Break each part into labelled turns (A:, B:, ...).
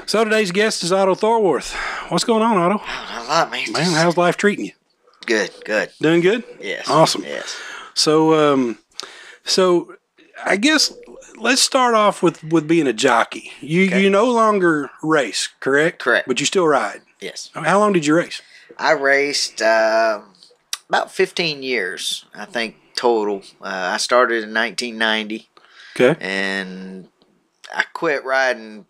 A: So today's guest is Otto Thorwarth. What's going on, Otto?
B: Not a lot, man.
A: Man, how's life treating you?
B: Good, good.
A: Doing good?
B: Yes.
A: Awesome.
B: Yes.
A: So, so I guess let's start off with being a jockey. You no longer race, correct?
B: Correct.
A: But you still ride.
B: Yes.
A: How long did you race?
B: I raced about 15 years, I think, total. I started in 1990.
A: Okay.
B: And I quit riding,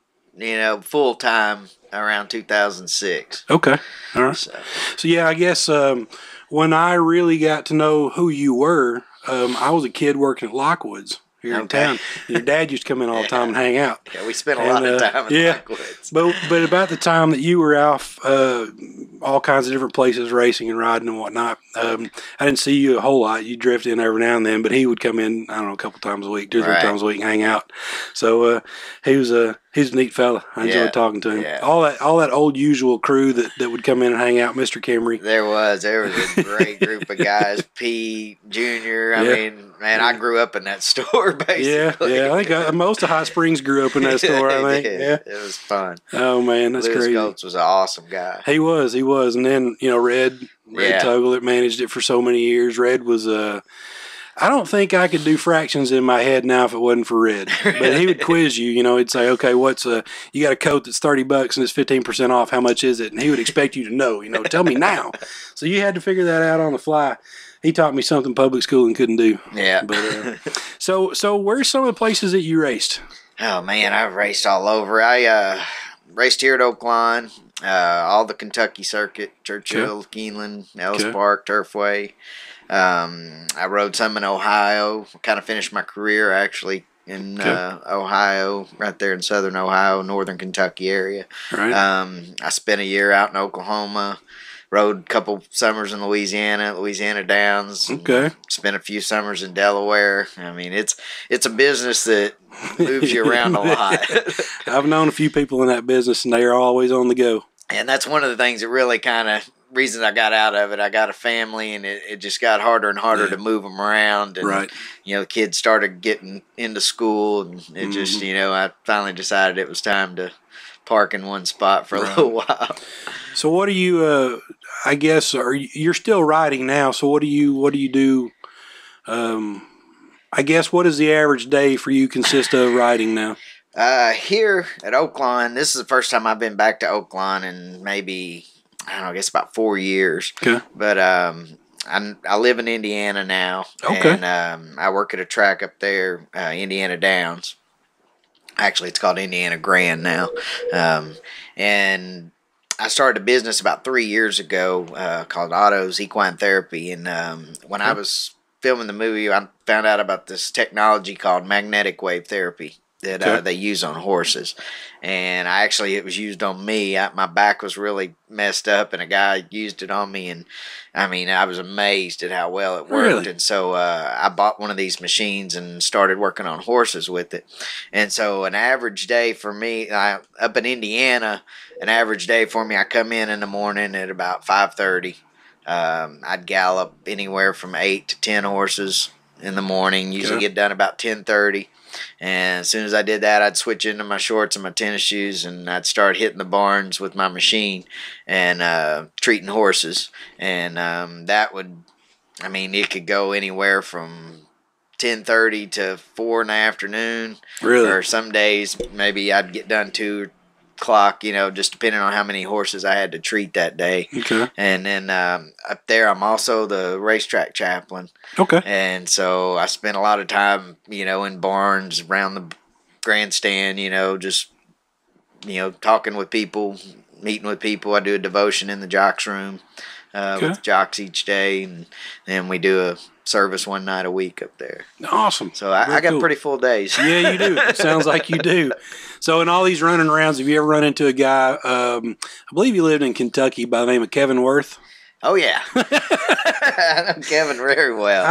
B: full time around 2006.
A: Okay. All right. So yeah, I guess when I really got to know who you were, I was a kid working at Lockwood's here in town. Your dad used to come in all the time and hang out.
B: Yeah, we spent a lot of time in Lockwood's.
A: But about the time that you were off all kinds of different places racing and riding and whatnot, I didn't see you a whole lot. You drift in every now and then, but he would come in, I don't know, a couple times a week, 2 or 3 times a week and hang out. So he's a neat fella. I enjoyed talking to him. Yeah. All that old usual crew that would come in and hang out, Mr. Kimry.
B: There was a great group of guys. Pete, Junior. I mean, man, I grew up in that store basically.
A: Yeah. I think most of Hot Springs grew up in that store. I think. Yeah,
B: it was fun.
A: Oh man, that's crazy.
B: Coates was an awesome guy.
A: He was, and then Red Tuggle that managed it for so many years. Red was I don't think I could do fractions in my head now if it wasn't for Red. But he would quiz you, he'd say, okay, what's you got a coat that's $30 and it's 15% off, how much is it? And he would expect you to know, tell me now. So you had to figure that out on the fly. He taught me something public schooling couldn't do.
B: Yeah.
A: But so where's some of the places that you raced?
B: Oh man, I've raced all over. I raced here at Equine, all the Kentucky circuit, Churchill, Keeneland, Ellis Park, Turfway. I rode some in Ohio. Kind of finished my career actually in Ohio, right there in southern Ohio, northern Kentucky area.
A: Right.
B: I spent a year out in Oklahoma. Rode a couple summers in Louisiana Downs.
A: Okay.
B: Spent a few summers in Delaware. I mean, it's a business that moves you around a lot.
A: I've known a few people in that business, and they are always on the go.
B: And that's one of the things that really reasons I got out of it. I got a family, and it just got harder and harder to move them around. And, the kids started getting into school, and it just, I finally decided it was time to park in one spot for a little while.
A: So what do you, I guess, you're still riding now, so what do you do? I guess, what does the average day for you consist of riding now?
B: Here at Oakline, this is the first time I've been back to Oakline in maybe, I guess about 4 years. Okay. But I live in Indiana now. Okay. And I work at a track up there, Indiana Downs. Actually, it's called Indiana Grand now. And I started a business about 3 years ago called Otto's Equine Therapy. And when I was filming the movie, I found out about this technology called magnetic wave therapy that they use on horses. And it was used on me. My back was really messed up, and a guy used it on me. And I was amazed at how well it worked. Really? And so I bought one of these machines and started working on horses with it. And so an average day for me, up in Indiana, an average day for me, I come in the morning at about 5:30. I'd gallop anywhere from 8 to 10 horses in the morning. Usually get done about 10:30. And as soon as I did that, I'd switch into my shorts and my tennis shoes, and I'd start hitting the barns with my machine and treating horses. And that would, it could go anywhere from 10:30 to 4 in the afternoon. Really? Or some days maybe I'd get done 2 o'clock, just depending on how many horses I had to treat that day. Okay. And then up there, I'm also the racetrack chaplain. Okay. And so I spent a lot of time, in barns, around the grandstand, just, talking with people, meeting with people. I do a devotion in the jocks room with jocks each day, and then we do a service one night a week up there.
A: Awesome.
B: So I got pretty full days.
A: Yeah, you do. It sounds like you do. So in all these running arounds, have you ever run into a guy, I believe he lived in Kentucky, by the name of Kevin Worth?
B: Oh, yeah. I know Kevin very well.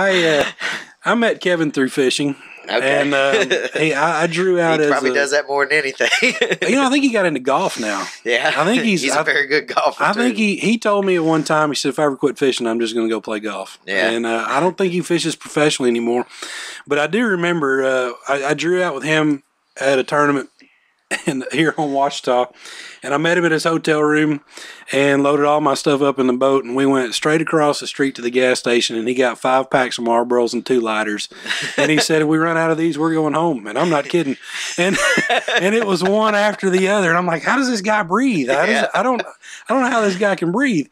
A: I met Kevin through fishing. Okay. And I drew out.
B: He probably does that more than anything.
A: I think he got into golf now.
B: Yeah, I think he's a very good golfer.
A: I think he told me at one time, he said, if I ever quit fishing, I'm just going to go play golf. Yeah. And I don't think he fishes professionally anymore. But I do remember I drew out with him at a tournament and here on Ouachita. And I met him at his hotel room and loaded all my stuff up in the boat. And we went straight across the street to the gas station. And he got 5 packs of Marlboros and 2 lighters. And he said, if we run out of these, we're going home. And I'm not kidding. And it was one after the other. And I'm like, how does this guy breathe? I don't know how this guy can breathe.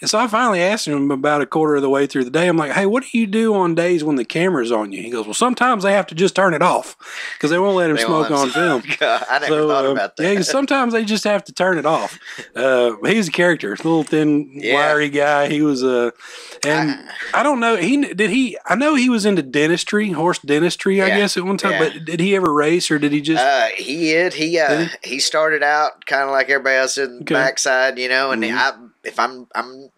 A: And so I finally asked him about a quarter of the way through the day. I'm like, hey, what do you do on days when the camera's on you? He goes, well, sometimes they have to just turn it off because they won't let him smoke on film.
B: God, I never thought about that.
A: Yeah, sometimes they just have to turn it off. He's a character, little thin, wiry guy. He was and I don't know. I know he was into dentistry, horse dentistry. I guess at one time. But did he ever race, or did he just?
B: He did. He started out kind of like everybody else in the backside, you know. And I'm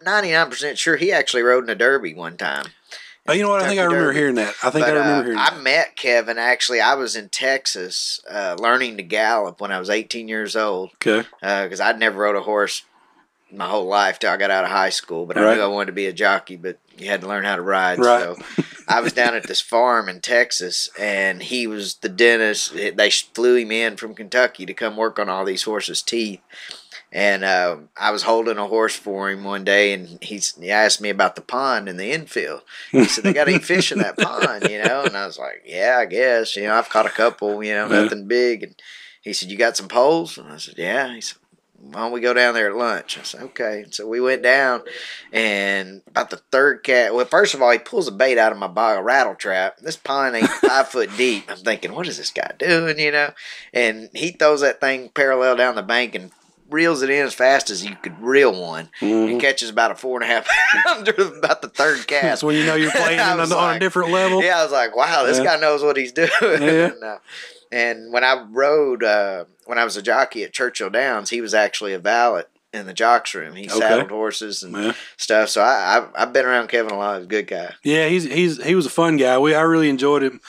B: 99% sure he actually rode in a derby one time.
A: Oh, you know what? I think I remember hearing that. I remember hearing that.
B: I met Kevin, actually. I was in Texas learning to gallop when I was 18 years old.
A: Okay.
B: Because I'd never rode a horse my whole life till I got out of high school. But I knew I wanted to be a jockey, but you had to learn how to ride. Right. So I was down at this farm in Texas, and he was the dentist. They flew him in from Kentucky to come work on all these horses' teeth. And I was holding a horse for him one day, and he asked me about the pond in the infield. He said, they got any fish in that pond, you know? And I was like, yeah, I guess. You know, I've caught a couple, you know, nothing big. And he said, you got some poles? And I said, yeah. He said, why don't we go down there at lunch? I said, okay. And so we went down, and about the third cat, well, first of all, he pulls a bait out of my bag, a rattle trap. This pond ain't 5 foot deep. I'm thinking, what is this guy doing, you know? And he throws that thing parallel down the bank and reels it in as fast as you could reel one, and catches about a 4.5 pounder about the third cast.
A: That's when you know you're playing on a different level.
B: Yeah, I was like, wow, this guy knows what he's doing.
A: Yeah.
B: And when I rode, when I was a jockey at Churchill Downs, he was actually a valet in the jocks room. He saddled horses and stuff. So I've been around Kevin a lot. He's a good guy.
A: Yeah, he was a fun guy. I really enjoyed him.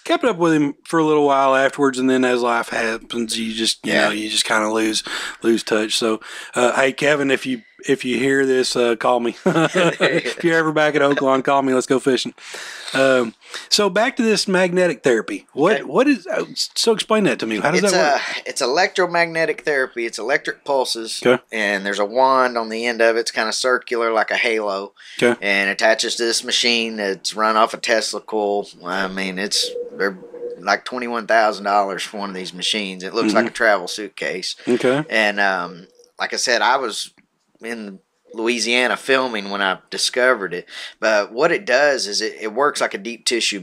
A: Kept up with him for a little while afterwards, and then as life happens, you just you just kind of lose touch. So, hey, Kevin, if you hear this, call me. If you're ever back at Oaklawn, call me. Let's go fishing. So back to this magnetic therapy. What is? So explain that to me. How does that work?
B: It's electromagnetic therapy. It's electric pulses, and there's a wand on the end of it. It's kind of circular, like a halo, and attaches to this machine that's run off a Tesla coil. I mean, they're like $21,000 for one of these machines. It looks like a travel suitcase.
A: Okay, and
B: like I said, I was in Louisiana filming when I discovered it. But what it does is it works like a deep tissue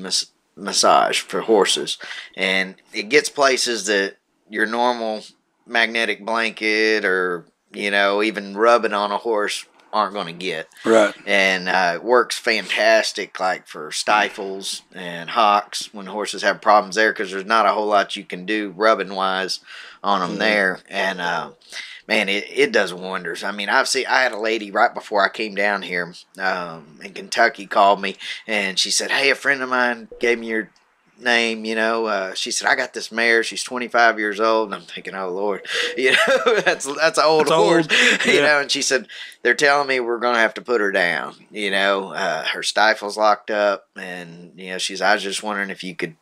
B: massage for horses. And it gets places that your normal magnetic blanket or, you know, even rubbing on a horse aren't going to get.
A: Right.
B: And it works fantastic like for stifles and hocks when horses have problems there, because there's not a whole lot you can do rubbing wise on them there. And man, it does wonders. I mean, I had a lady right before I came down here in Kentucky called me, and she said, hey, a friend of mine gave me your name, you know. She said, I got this mare. She's 25 years old. And I'm thinking, oh, Lord, you know, that's an old horse, you know. And she said, they're telling me we're going to have to put her down, you know. Her stifle's locked up, and, you know, I was just wondering if you could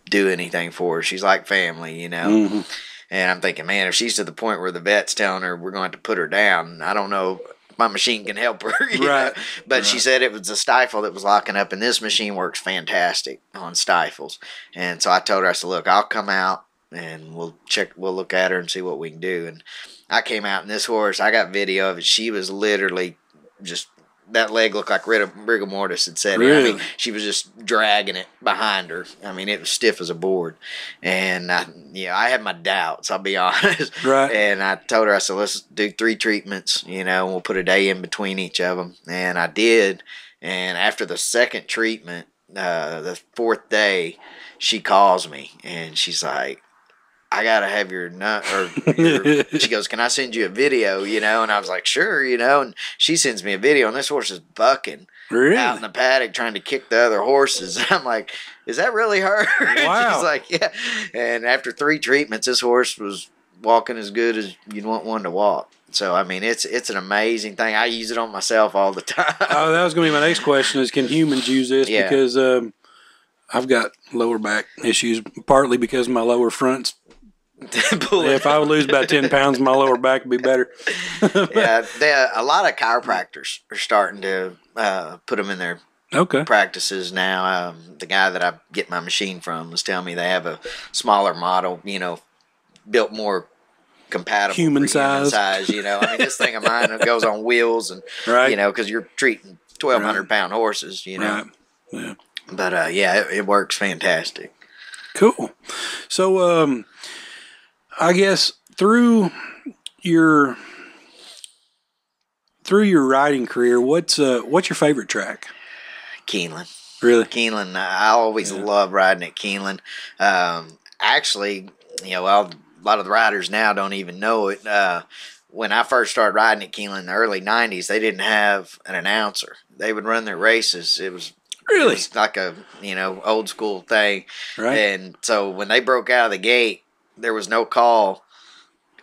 B: do anything for her. She's like family, you know. And I'm thinking, man, if she's to the point where the vet's telling her we're going to have to put her down, I don't know if my machine can help her. You know? But she said it was a stifle that was locking up, and this machine works fantastic on stifles. And so I told her, I said, look, I'll come out and we'll look at her and see what we can do. And I came out, and this horse, I got video of it. She was literally just, that leg looked like rigor mortis had set in. I mean, she was just dragging it behind her. I mean, it was stiff as a board. And I had my doubts, I'll be honest. Right. And I told her, I said, let's do 3 treatments, you know, and we'll put a day in between each of them. And I did. And after the second treatment, the 4th day, she calls me, and she's like, I gotta have your nut, she goes, can I send you a video, you know? And I was like, sure, you know. And she sends me a video, and this horse is bucking out in the paddock trying to kick the other horses. And I'm like, is that really her? Wow. She's like, yeah. And after 3 treatments, this horse was walking as good as you'd want one to walk. So, I mean, it's an amazing thing. I use it on myself all the time.
A: Oh, that was going to be my next question is, can humans use this? Yeah. Because I've got lower back issues, partly because my lower front's If I would lose about 10 pounds, my lower back would be better.
B: Yeah, a lot of chiropractors are starting to put them in their practices now. The guy that I get my machine from was telling me they have a smaller model, built more compatible
A: human size.
B: I mean, this thing of mine goes on wheels, and because you're treating 1,200 pound horses,
A: Right. Yeah.
B: But it works fantastic.
A: Cool. So I guess through your riding career, what's your favorite track?
B: Keeneland.
A: Really?
B: Keeneland. I always love riding at Keeneland. Actually, a lot of the riders now don't even know it. When I first started riding at Keeneland in the early 90s, they didn't have an announcer. They would run their races. It was like a old school thing.
A: Right.
B: And so when they broke out of the gate, there was no call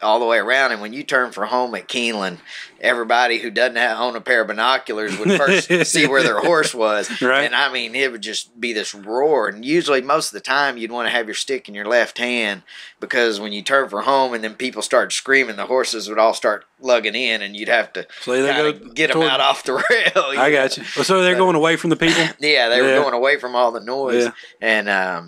B: all the way around. And when you turn for home at Keeneland, everybody who doesn't own a pair of binoculars would first see where their horse was.
A: Right.
B: And I mean, it would just be this roar. And usually most of the time you'd want to have your stick in your left hand, because when you turn for home and then people start screaming, the horses would all start lugging in, and you'd have to get them out off the rail.
A: I got you. So they're going away from the people?
B: Yeah, they were going away from all the noise. Yeah.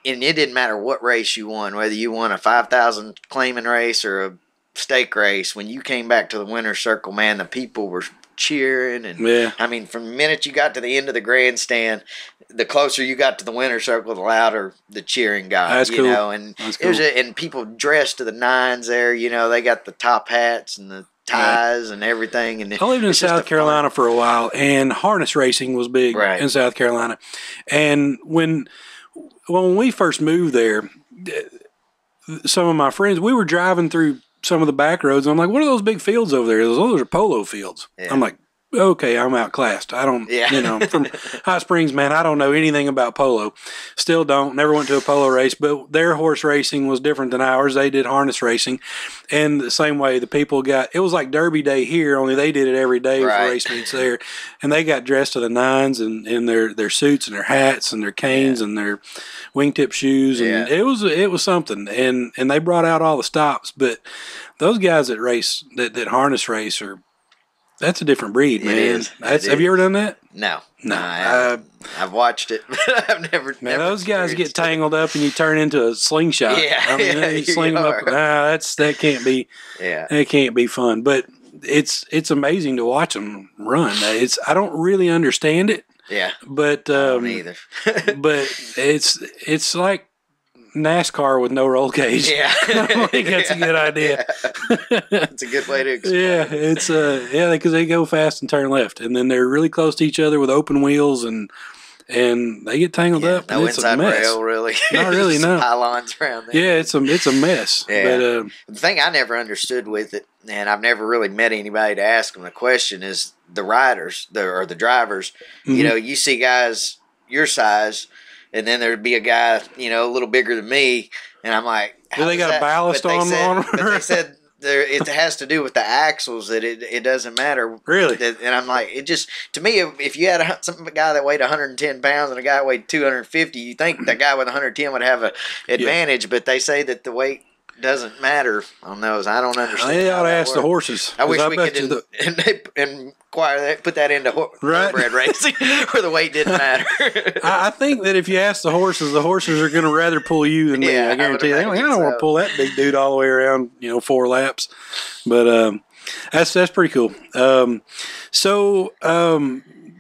B: And it didn't matter what race you won, whether you won a 5,000 claiming race or a stake race. When you came back to the winner's circle, man, the people were cheering. And I mean, from the minute you got to the end of the grandstand, the closer you got to the winner's circle, the louder the cheering got.
A: That's cool.
B: And it was and people dressed to the nines there. They got the top hats and the ties and everything. And
A: I lived in South Carolina for a while, and harness racing was big in South Carolina. And when we first moved there, some of my friends, we were driving through some of the back roads, and I'm like, what are those big fields over there? Those are polo fields. Yeah. I'm like, okay, I'm outclassed. I don't, from Hot Springs, man, I don't know anything about polo. Still don't. Never went to a polo race, but their horse racing was different than ours. They did harness racing. And the same way, the people it was like Derby Day here, only they did it every day for race meets there. And they got dressed to the nines in their suits and their hats and their canes and their wingtip shoes. And it was something. And they brought out all the stops. But those guys that race, that harness race that's a different breed, man.
B: It is.
A: Have you ever done that?
B: No. I've watched it, but I've never.
A: Man, those guys get tangled up, and you turn into a slingshot.
B: Yeah,
A: I mean, you sling them up. That can't be. Yeah, that can't be fun. But it's amazing to watch them run. I don't really understand it.
B: Yeah,
A: but
B: I don't either.
A: but it's like NASCAR with no roll cage.
B: Yeah,
A: I think that's a good idea.
B: It's a good way to explain.
A: Yeah, it's because they go fast and turn left, and then they're really close to each other with open wheels, and they get tangled up.
B: No
A: and it's
B: inside
A: a mess.
B: rail, really.
A: Not really, no.
B: Pylons around there.
A: Yeah, it's a mess.
B: Yeah.
A: But,
B: the thing I never understood with it, and I've never really met anybody to ask them the question, is the riders, or the drivers.
A: Mm-hmm.
B: You see guys your size, and then there'd be a guy, a little bigger than me, and I'm like,
A: do they got a ballast on them?
B: But they said it has to do with the axles, that it doesn't matter.
A: Really?
B: And I'm like, it just, to me, if you had a guy that weighed 110 pounds and a guy that weighed 250, you think the guy with 110 would have an advantage, but they say that the weight doesn't matter on those. I don't understand.
A: They ought to ask the horses.
B: I wish we could inquire that, put that into thoroughbred racing, where the weight didn't matter.
A: I think that if you ask the horses are going to rather pull you than me. I guarantee you. I don't want to pull that big dude all the way around, 4 laps. But that's pretty cool. So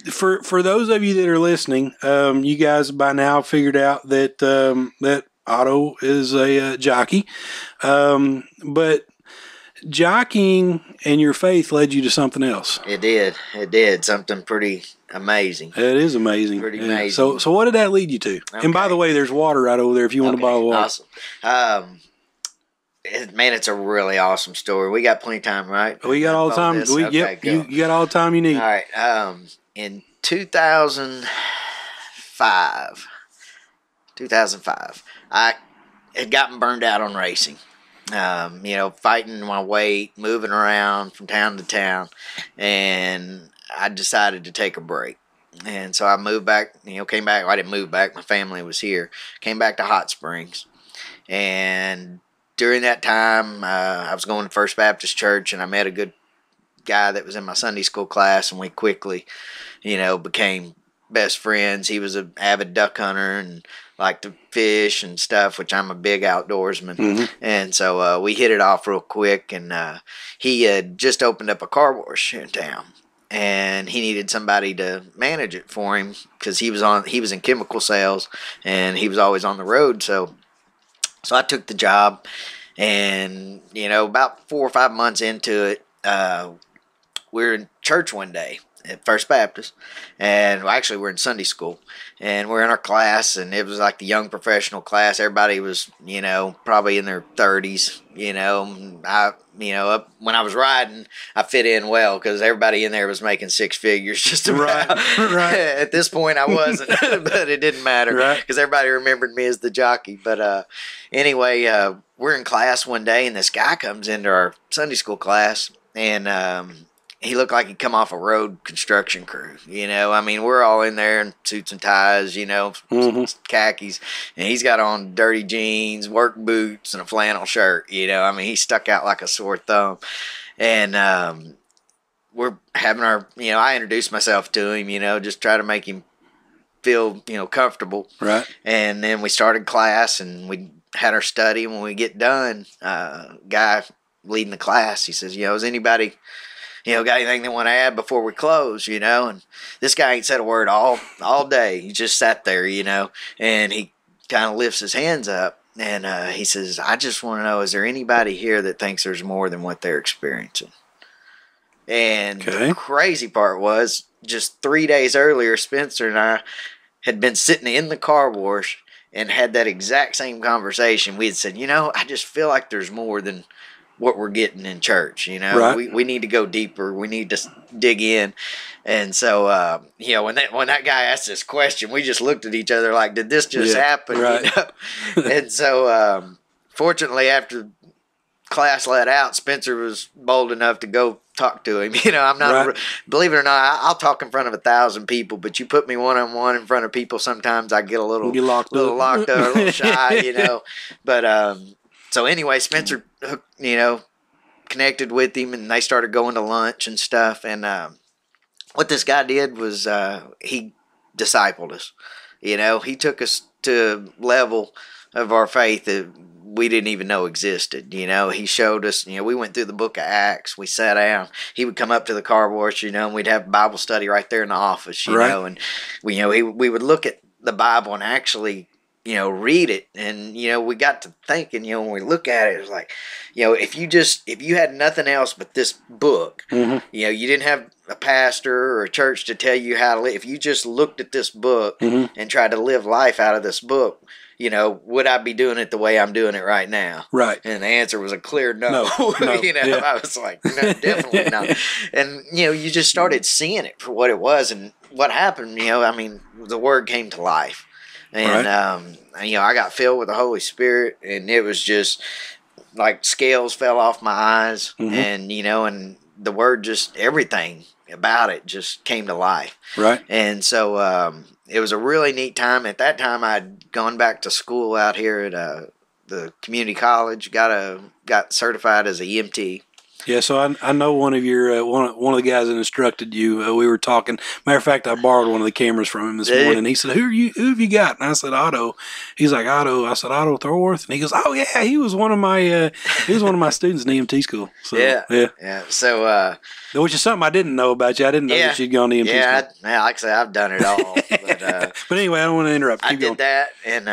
A: for those of you that are listening, you guys by now figured out that Otto is a jockey, but jockeying and your faith led you to something else.
B: It did something pretty amazing.
A: It is amazing.
B: Pretty amazing.
A: So what did that lead you to? Okay. And by the way, there's water right over there if you want to bottle water.
B: Awesome. It's a really awesome story. We got plenty of time, right?
A: We got all the time. You got all the time you need.
B: All right. In 2005, I had gotten burned out on racing. Fighting my weight, moving around from town to town, and I decided to take a break. And so I moved back, came back. Well, I didn't move back. My family was here. Came back to Hot Springs and during that time, I was going to First Baptist Church, and I met a good guy that was in my Sunday school class, and we quickly, became best friends. He was an avid duck hunter and liked to fish and stuff, which I'm a big outdoorsman.
A: Mm-hmm.
B: And so we hit it off real quick, and he had just opened up a car wash in town, and he needed somebody to manage it for him because he was in chemical sales, and he was always on the road. So I took the job, and about 4 or 5 months into it, we were in church one day at First Baptist, and actually we're in Sunday school, and we're in our class, and it was like the young professional class. Everybody was, probably in their 30s. When I was riding, I fit in well because everybody in there was making six figures just about.
A: Right.
B: At this point, I wasn't, but it didn't matter because everybody remembered me as the jockey. But anyway, we're in class one day, and this guy comes into our Sunday school class, and he looked like he'd come off a road construction crew. We're all in there in suits and ties, khakis, and he's got on dirty jeans, work boots, and a flannel shirt. He stuck out like a sore thumb. And we're having our, I introduced myself to him, just try to make him feel, comfortable.
A: Right.
B: And then we started class, and we had our study. When we get done, guy leading the class, he says, is anybody got anything they want to add before we close, and this guy ain't said a word all day. He just sat there, and he kind of lifts his hands up, and he says, I just want to know, is there anybody here that thinks there's more than what they're experiencing? And the crazy part was, just 3 days earlier, Spencer and I had been sitting in the car wash and had that exact same conversation. We had said, I just feel like there's more than what we're getting in church.
A: Right.
B: We need to go deeper. We need to dig in. And so when that guy asked this question, we just looked at each other like, did this just happen?
A: Right.
B: And so fortunately, after class let out, Spencer was bold enough to go talk to him. I'm not believe it or not, I'll talk in front of 1,000 people, but you put me one-on-one in front of people, sometimes I get a little locked up, a little shy. But so anyway, Spencer, connected with him, and they started going to lunch and stuff. And what this guy did was he discipled us. He took us to a level of our faith that we didn't even know existed. He showed us, we went through the book of Acts. We sat down. He would come up to the car wash, and we'd have Bible study right there in the office, and we would look at the Bible and actually read it. And, we got to thinking, when we look at it, it was like, if you had nothing else but this book,
A: mm-hmm.
B: You didn't have a pastor or a church to tell you how to live. If you just looked at this book
A: mm-hmm.
B: and tried to live life out of this book, would I be doing it the way I'm doing it right now?
A: Right.
B: And the answer was a clear no.
A: No. Yeah.
B: I was like, no, definitely not. And, you just started seeing it for what it was. And what happened, the word came to life. And, I got filled with the Holy Spirit, and it was just like scales fell off my eyes,
A: mm-hmm.
B: and, and the word, just everything about it just came to life.
A: Right.
B: And so it was a really neat time. At that time, I'd gone back to school out here at the community college, got certified as an EMT.
A: Yeah, so I know one of your one of the guys that instructed you. We were talking. Matter of fact, I borrowed one of the cameras from him this morning. He said, "Who have you got?" And I said, "Otto." He's like, "Otto." I said, "Otto Thorwarth." And he goes, "Oh yeah, he was one of my students in EMT school." So,
B: yeah. So,
A: which is something I didn't know about you. I didn't know that you'd gone to EMT school.
B: Like I said, I've done it all.
A: But anyway, I don't want to interrupt. Keep going.
B: Did that, and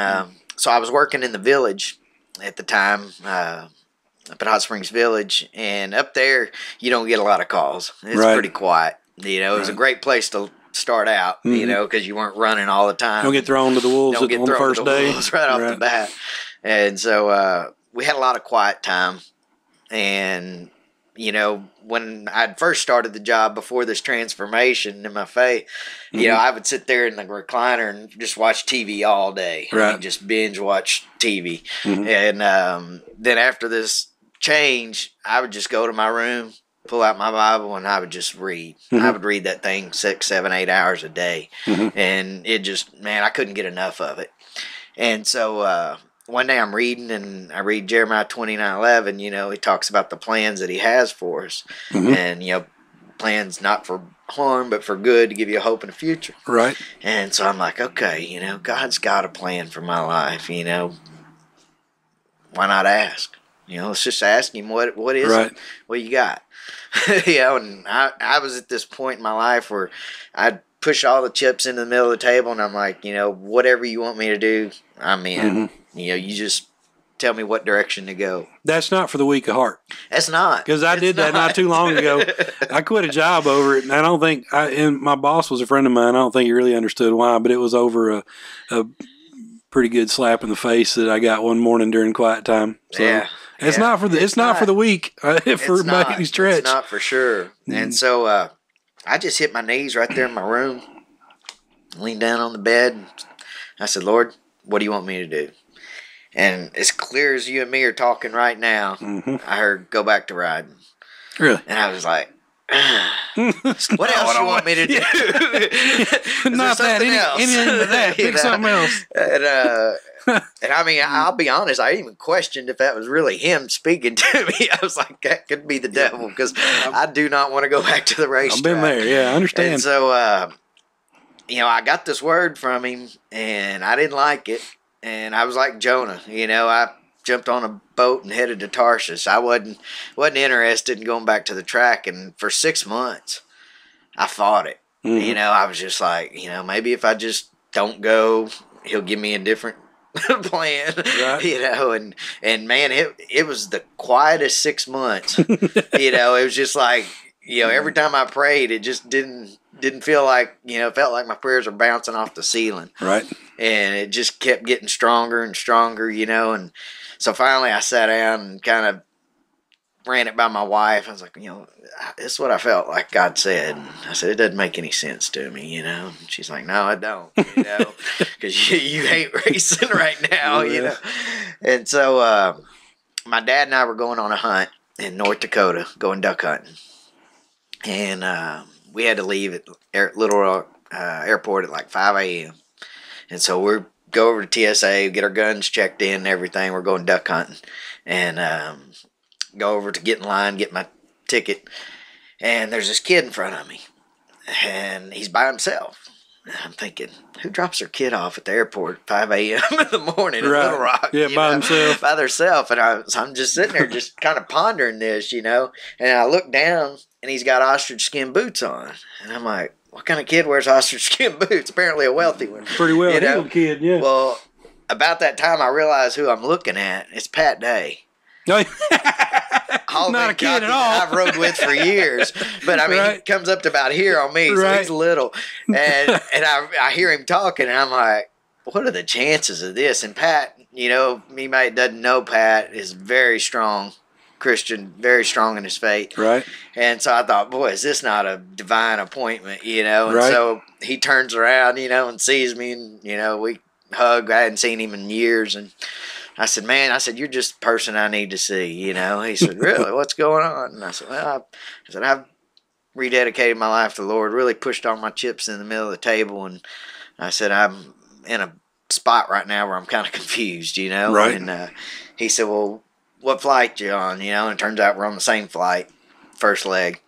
B: so I was working in the village at the time. Up at Hot Springs Village, and up there you don't get a lot of calls. It's pretty quiet. It was a great place to start out,
A: mm-hmm.
B: Because you weren't running all the time.
A: Don't get thrown to the wolves on the first day.
B: Right off the bat. And so we had a lot of quiet time. And, when I'd first started the job before this transformation in my faith,
A: mm-hmm.
B: I would sit there in the recliner and just watch TV all day.
A: Right.
B: Just binge watch TV.
A: Mm-hmm.
B: And then after this change, I would just go to my room, pull out my Bible, and I would just read.
A: Mm-hmm.
B: I would read that thing 6, 7, 8 hours a day.
A: Mm-hmm.
B: And it just, I couldn't get enough of it. And so one day I'm reading, and I read Jeremiah 29:11. You know, he talks about the plans that he has for us, and you know, plans not for harm but for good, to give you a hope in the future.
A: Right.
B: And so I'm like, okay, you know, God's got a plan for my life. You know, why not ask? You know, let's just ask him what is it? What you got? You know, and I was at this point in my life where I'd push all the chips into the middle of the table, and I'm like, you know, whatever you want me to do, I'm in. You know, you just tell me what direction to go.
A: That's not for the weak of heart.
B: That's not.
A: Because I did that not too long ago. I quit a job over it, and I don't think, and my boss was a friend of mine. I don't think he really understood why, but it was over a pretty good slap in the face that I got one morning during quiet time. So it's not for the not for the weak for by any stretch.
B: It's not for sure. And so I just hit my knees right there in my room, leaned down on the bed. I said, Lord, what do you want me to do? And as clear as you and me are talking right now, I heard, go back to riding.
A: Really?
B: And I was like, what else you want me to do?
A: Not that, anything but that. Pick something else.
B: And I mean, I'll be honest, I even questioned if that was really him speaking to me. I was like, that could be the devil, because I do not want to go back to the racetrack.
A: I've been there, yeah, I understand.
B: And so, you know, I got this word from him, and I didn't like it. And I was like Jonah, you know, I jumped on a boat and headed to Tarshish. I wasn't interested in going back to the track. And for 6 months, I fought it. You know, I was just like, you know, maybe if I just don't go, he'll give me a different plan. Right. You know, and man, it was the quietest 6 months. You know, it was just like, you know, every time I prayed, it just didn't feel like, you know, it felt like my prayers were bouncing off the ceiling.
A: Right. And
B: it just kept getting stronger and stronger, you know. And so finally I sat down and kind of ran it by my wife. I was like, you know, this is what I felt like God said. And I said, it doesn't make any sense to me, you know. And she's like, no, I don't, you know, because you hate racing right now, you know. And so my dad and I were going on a hunt in North Dakota, going duck hunting. And we had to leave at Little Rock Airport at like 5 a.m. And so we go over to TSA, get our guns checked in and everything. We're going duck hunting. And go over to get in line, get my ticket. And there's this kid in front of me. And he's by himself. And I'm thinking, who drops their kid off at the airport at 5 a.m. in the morning in Little Rock?
A: Yeah, by himself.
B: By themselves. And I'm just sitting there just kind of pondering this, you know. And I look down, and he's got ostrich skin boots on. And I'm like, what kind of kid wears ostrich skin boots? Apparently a wealthy one.
A: Pretty well heeled kid, yeah.
B: Well, about that time I realized who I'm looking at. It's Pat Day.
A: Not a kid at all.
B: I've rode with for years. But I mean, he comes up to about here on me, so he's little. And I hear him talking, and I'm like, what are the chances of this? And Pat, you know, anybody that doesn't know Pat, is very strong Christian, very strong in his faith.
A: Right.
B: And so I thought, boy, is this not a divine appointment, you know? And so he turns around, you know, and sees me, and, you know, we hug. I hadn't seen him in years. And I said, man, you're just the person I need to see, you know? He said, really? What's going on? And I said, well, I've rededicated my life to the Lord, really pushed all my chips in the middle of the table. And I said, I'm in a spot right now where I'm kind of confused, you know?
A: Right.
B: And he said, well, what flight you on, you know? And it turns out we're on the same flight, first leg.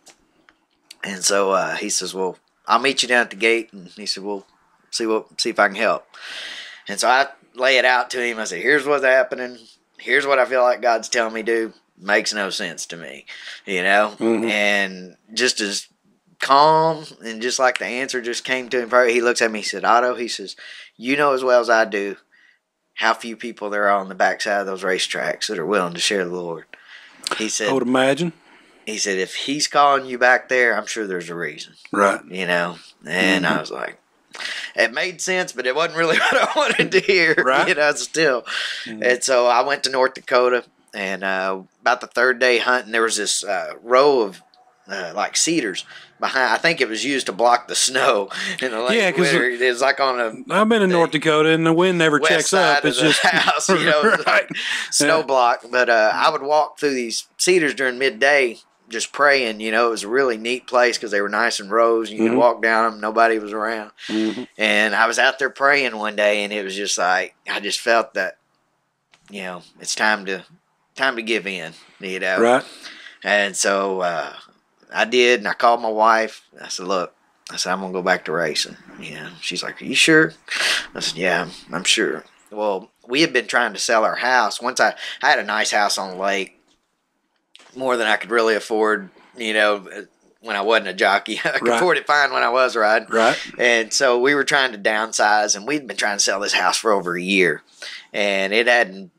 B: And so he says, well, I'll meet you down at the gate. And he said, well, see if I can help. And so I lay it out to him. I said, here's what's happening. Here's what I feel like God's telling me to do. Makes no sense to me, you know? And just as calm and just like the answer just came to him, he looks at me, he said, Otto, he says, you know as well as I do how few people there are on the backside of those racetracks that are willing to share the Lord. He said, I would
A: imagine.
B: He said, if he's calling you back there, I'm sure there's a reason.
A: Right.
B: You know? And I was like, it made sense, but it wasn't really what I wanted to hear.
A: Right.
B: You know, still. And so I went to North Dakota, and about the third day hunting, there was this row of like cedars behind. I think it was used to block the snow in the late winter. It was like on a.
A: I've been in North Dakota, and the wind never checks up.
B: It's just house, you know, like snow block. But I would walk through these cedars during midday, just praying. You know, it was a really neat place because they were nice and rows. You could walk down them, nobody was around. And I was out there praying one day, and it was just like I just felt that it's time to give in,
A: Right.
B: And so I did, and I called my wife. I said, look, I'm going to go back to racing. She's like, are you sure? I said, yeah, I'm sure. Well, we had been trying to sell our house. Once I had a nice house on the lake, more than I could really afford, when I wasn't a jockey. I could afford it fine when I was riding.
A: Right.
B: And so we were trying to downsize, and we'd been trying to sell this house for over a year. And it hadn't,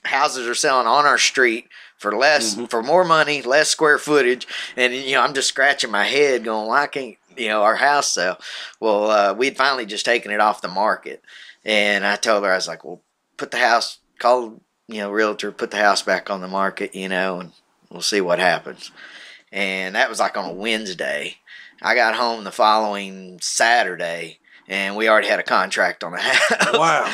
B: houses are selling on our street for less, for more money, less square footage. And, I'm just scratching my head going, why can't, our house sell? Well, we'd finally just taken it off the market. And I told her, I was like, well, call, realtor, put the house back on the market, and we'll see what happens. And that was like on a Wednesday. I got home the following Saturday, and we already had a contract on the house.
A: Wow.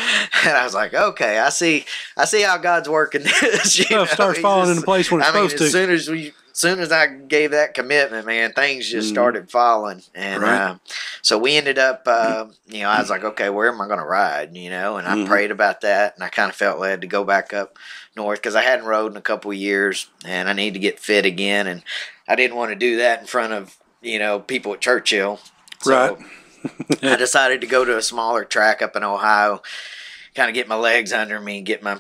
B: And I was like, okay, I see how God's working this.
A: Stuff starts falling into place when it's supposed to.
B: As soon as I gave that commitment, man, things just started falling. And so we ended up, I was like, okay, where am I going to ride? And I prayed about that, and I kind of felt led to go back up north because I hadn't rode in a couple of years, and I need to get fit again. And I didn't want to do that in front of, people at Churchill. So I decided to go to a smaller track up in Ohio, kind of get my legs under me, get my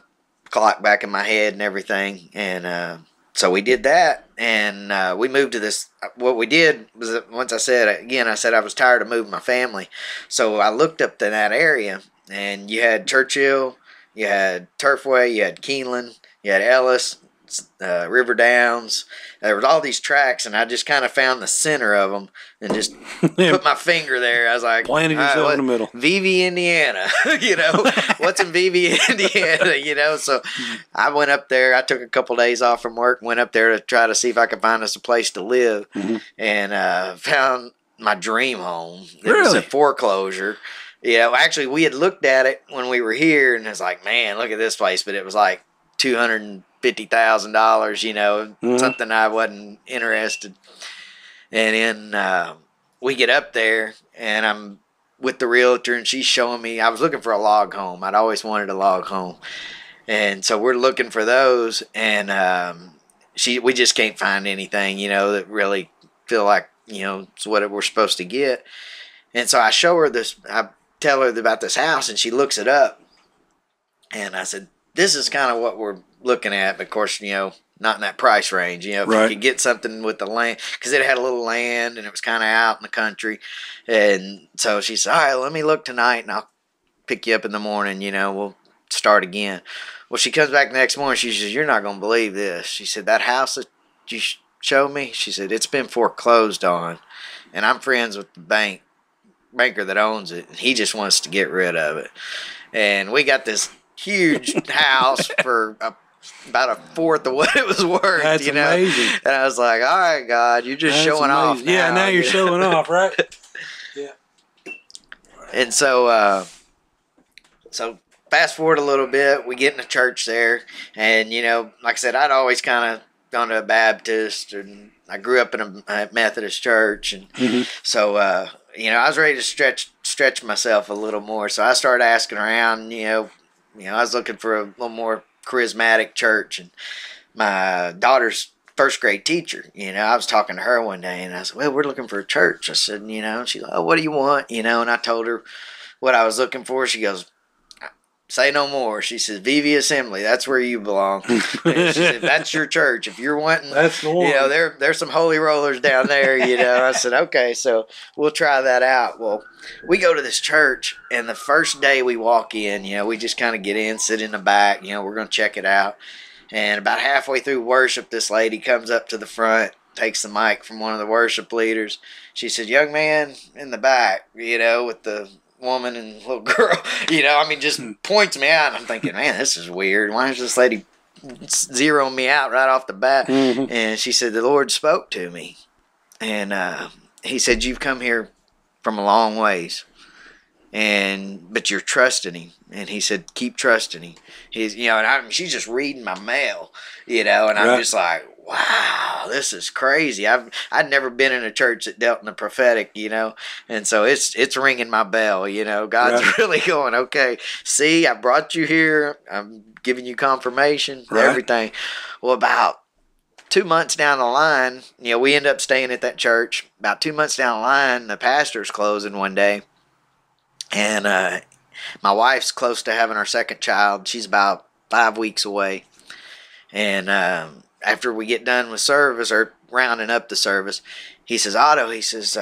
B: clock back in my head and everything. And so we did that, and we moved to this. What we did was that once I said I was tired of moving my family. So I looked up to that area, and you had Churchill, you had Turfway, you had Keeneland, you had Ellis, River Downs. There was all these tracks, and I just kind of found the center of them and just put my finger there. I was like,
A: planted yourself in the middle.
B: Vevey, Indiana. What's in Vevey, Indiana? So I went up there. I took a couple days off from work, went up there to try to see if I could find us a place to live, and found my dream home. It was a foreclosure. Actually, we had looked at it when we were here, and it's like, man, look at this place. But it was like $250,000, something I wasn't interested. And then we get up there, and I'm with the realtor, and she's showing me. I was looking for a log home. I'd always wanted a log home, and so we're looking for those. And we just can't find anything, that really feel like it's what we're supposed to get. And so I show her this. I tell her about this house, and she looks it up, and I said, this is kind of what we're looking at, but of course, not in that price range. If you could get something with the land, because it had a little land and it was kind of out in the country. And so she said, all right, let me look tonight, and I'll pick you up in the morning, we'll start again. Well, she comes back the next morning. She says, you're not going to believe this. She said, that house that you showed me, she said, it's been foreclosed on, and I'm friends with the banker that owns it, and he just wants to get rid of it. And we got this huge house for about a fourth of what it was worth.
A: That's amazing.
B: And I was like, all right, God, you're just showing off now.
A: Now you're showing off, right? Yeah.
B: And so fast forward a little bit, we get in the church there, and like I said, I'd always kind of gone to a Baptist, and I grew up in a Methodist church, and so I was ready to stretch myself a little more. So I started asking around. I was looking for a little more charismatic church, and my daughter's first grade teacher, I was talking to her one day, and I said, well, we're looking for a church. I said, she's like, oh, what do you want? And I told her what I was looking for. She goes, say no more. She says, Vevey Assembly, that's where you belong. And she said, that's your church. If you're wanting,
A: that's the one.
B: There's some holy rollers down there, I said, okay, so we'll try that out. Well, we go to this church, and the first day we walk in, we just kind of get in, sit in the back, we're going to check it out. And about halfway through worship, this lady comes up to the front, takes the mic from one of the worship leaders. She said, young man in the back, with the woman and little girl, just points me out. And I'm thinking, man, this is weird. Why is this lady zeroing me out right off the bat? And she said, the Lord spoke to me. And he said, you've come here from a long ways, but you're trusting him. And he said, keep trusting him. He's, she's just reading my mail, and I'm just like, wow. wow, this is crazy. I'd never been in a church that dealt in the prophetic, and so it's ringing my bell. God's really going, okay, see, I brought you here. I'm giving you confirmation, everything. Well, about 2 months down the line, we end up staying at that church. About 2 months down the line, the pastor's closing one day, and my wife's close to having our second child. She's about 5 weeks away. And after we get done with service, or rounding up the service, he says, Otto, he says,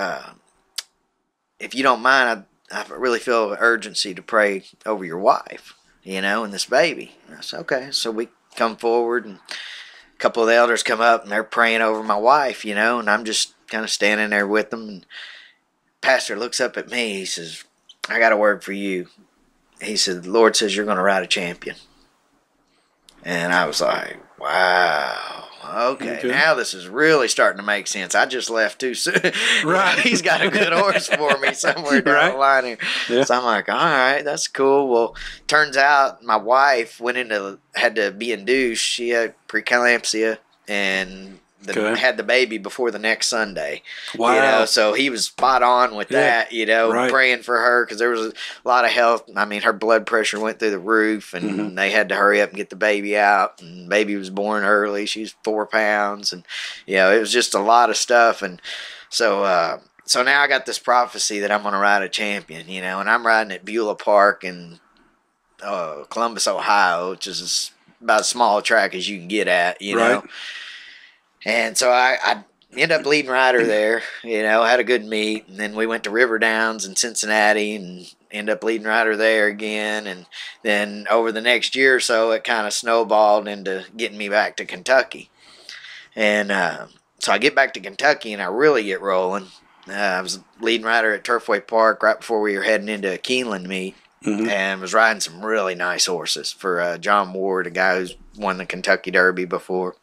B: if you don't mind, I really feel an urgency to pray over your wife, and this baby. And I said, okay. So we come forward, and a couple of the elders come up, and they're praying over my wife, and I'm just kind of standing there with them. And pastor looks up at me. He says, I got a word for you. He said, the Lord says you're going to ride a champion. And I was like, wow, okay, now this is really starting to make sense. I just left too soon. Right. He's got a good horse for me somewhere down the line here. Yeah. So I'm like, all right, that's cool. Well, turns out my wife had to be induced. She had preeclampsia and had the baby before the next Sunday. Wow. So he was spot on with that, praying for her, because there was a lot of health. I mean, her blood pressure went through the roof, and they had to hurry up and get the baby out. And the baby was born early. She's 4 pounds, and it was just a lot of stuff. And so now I got this prophecy that I'm going to ride a champion, and I'm riding at Beulah Park in Columbus, Ohio, which is about as small a track as you can get at, know. And so I ended up leading rider there, had a good meet. And then we went to River Downs in Cincinnati and ended up leading rider there again. And then over the next year or so, it kind of snowballed into getting me back to Kentucky. And so I get back to Kentucky and I really get rolling. I was leading rider at Turfway Park right before we were heading into a Keeneland meet. And was riding some really nice horses for John Ward, a guy who's won the Kentucky Derby before.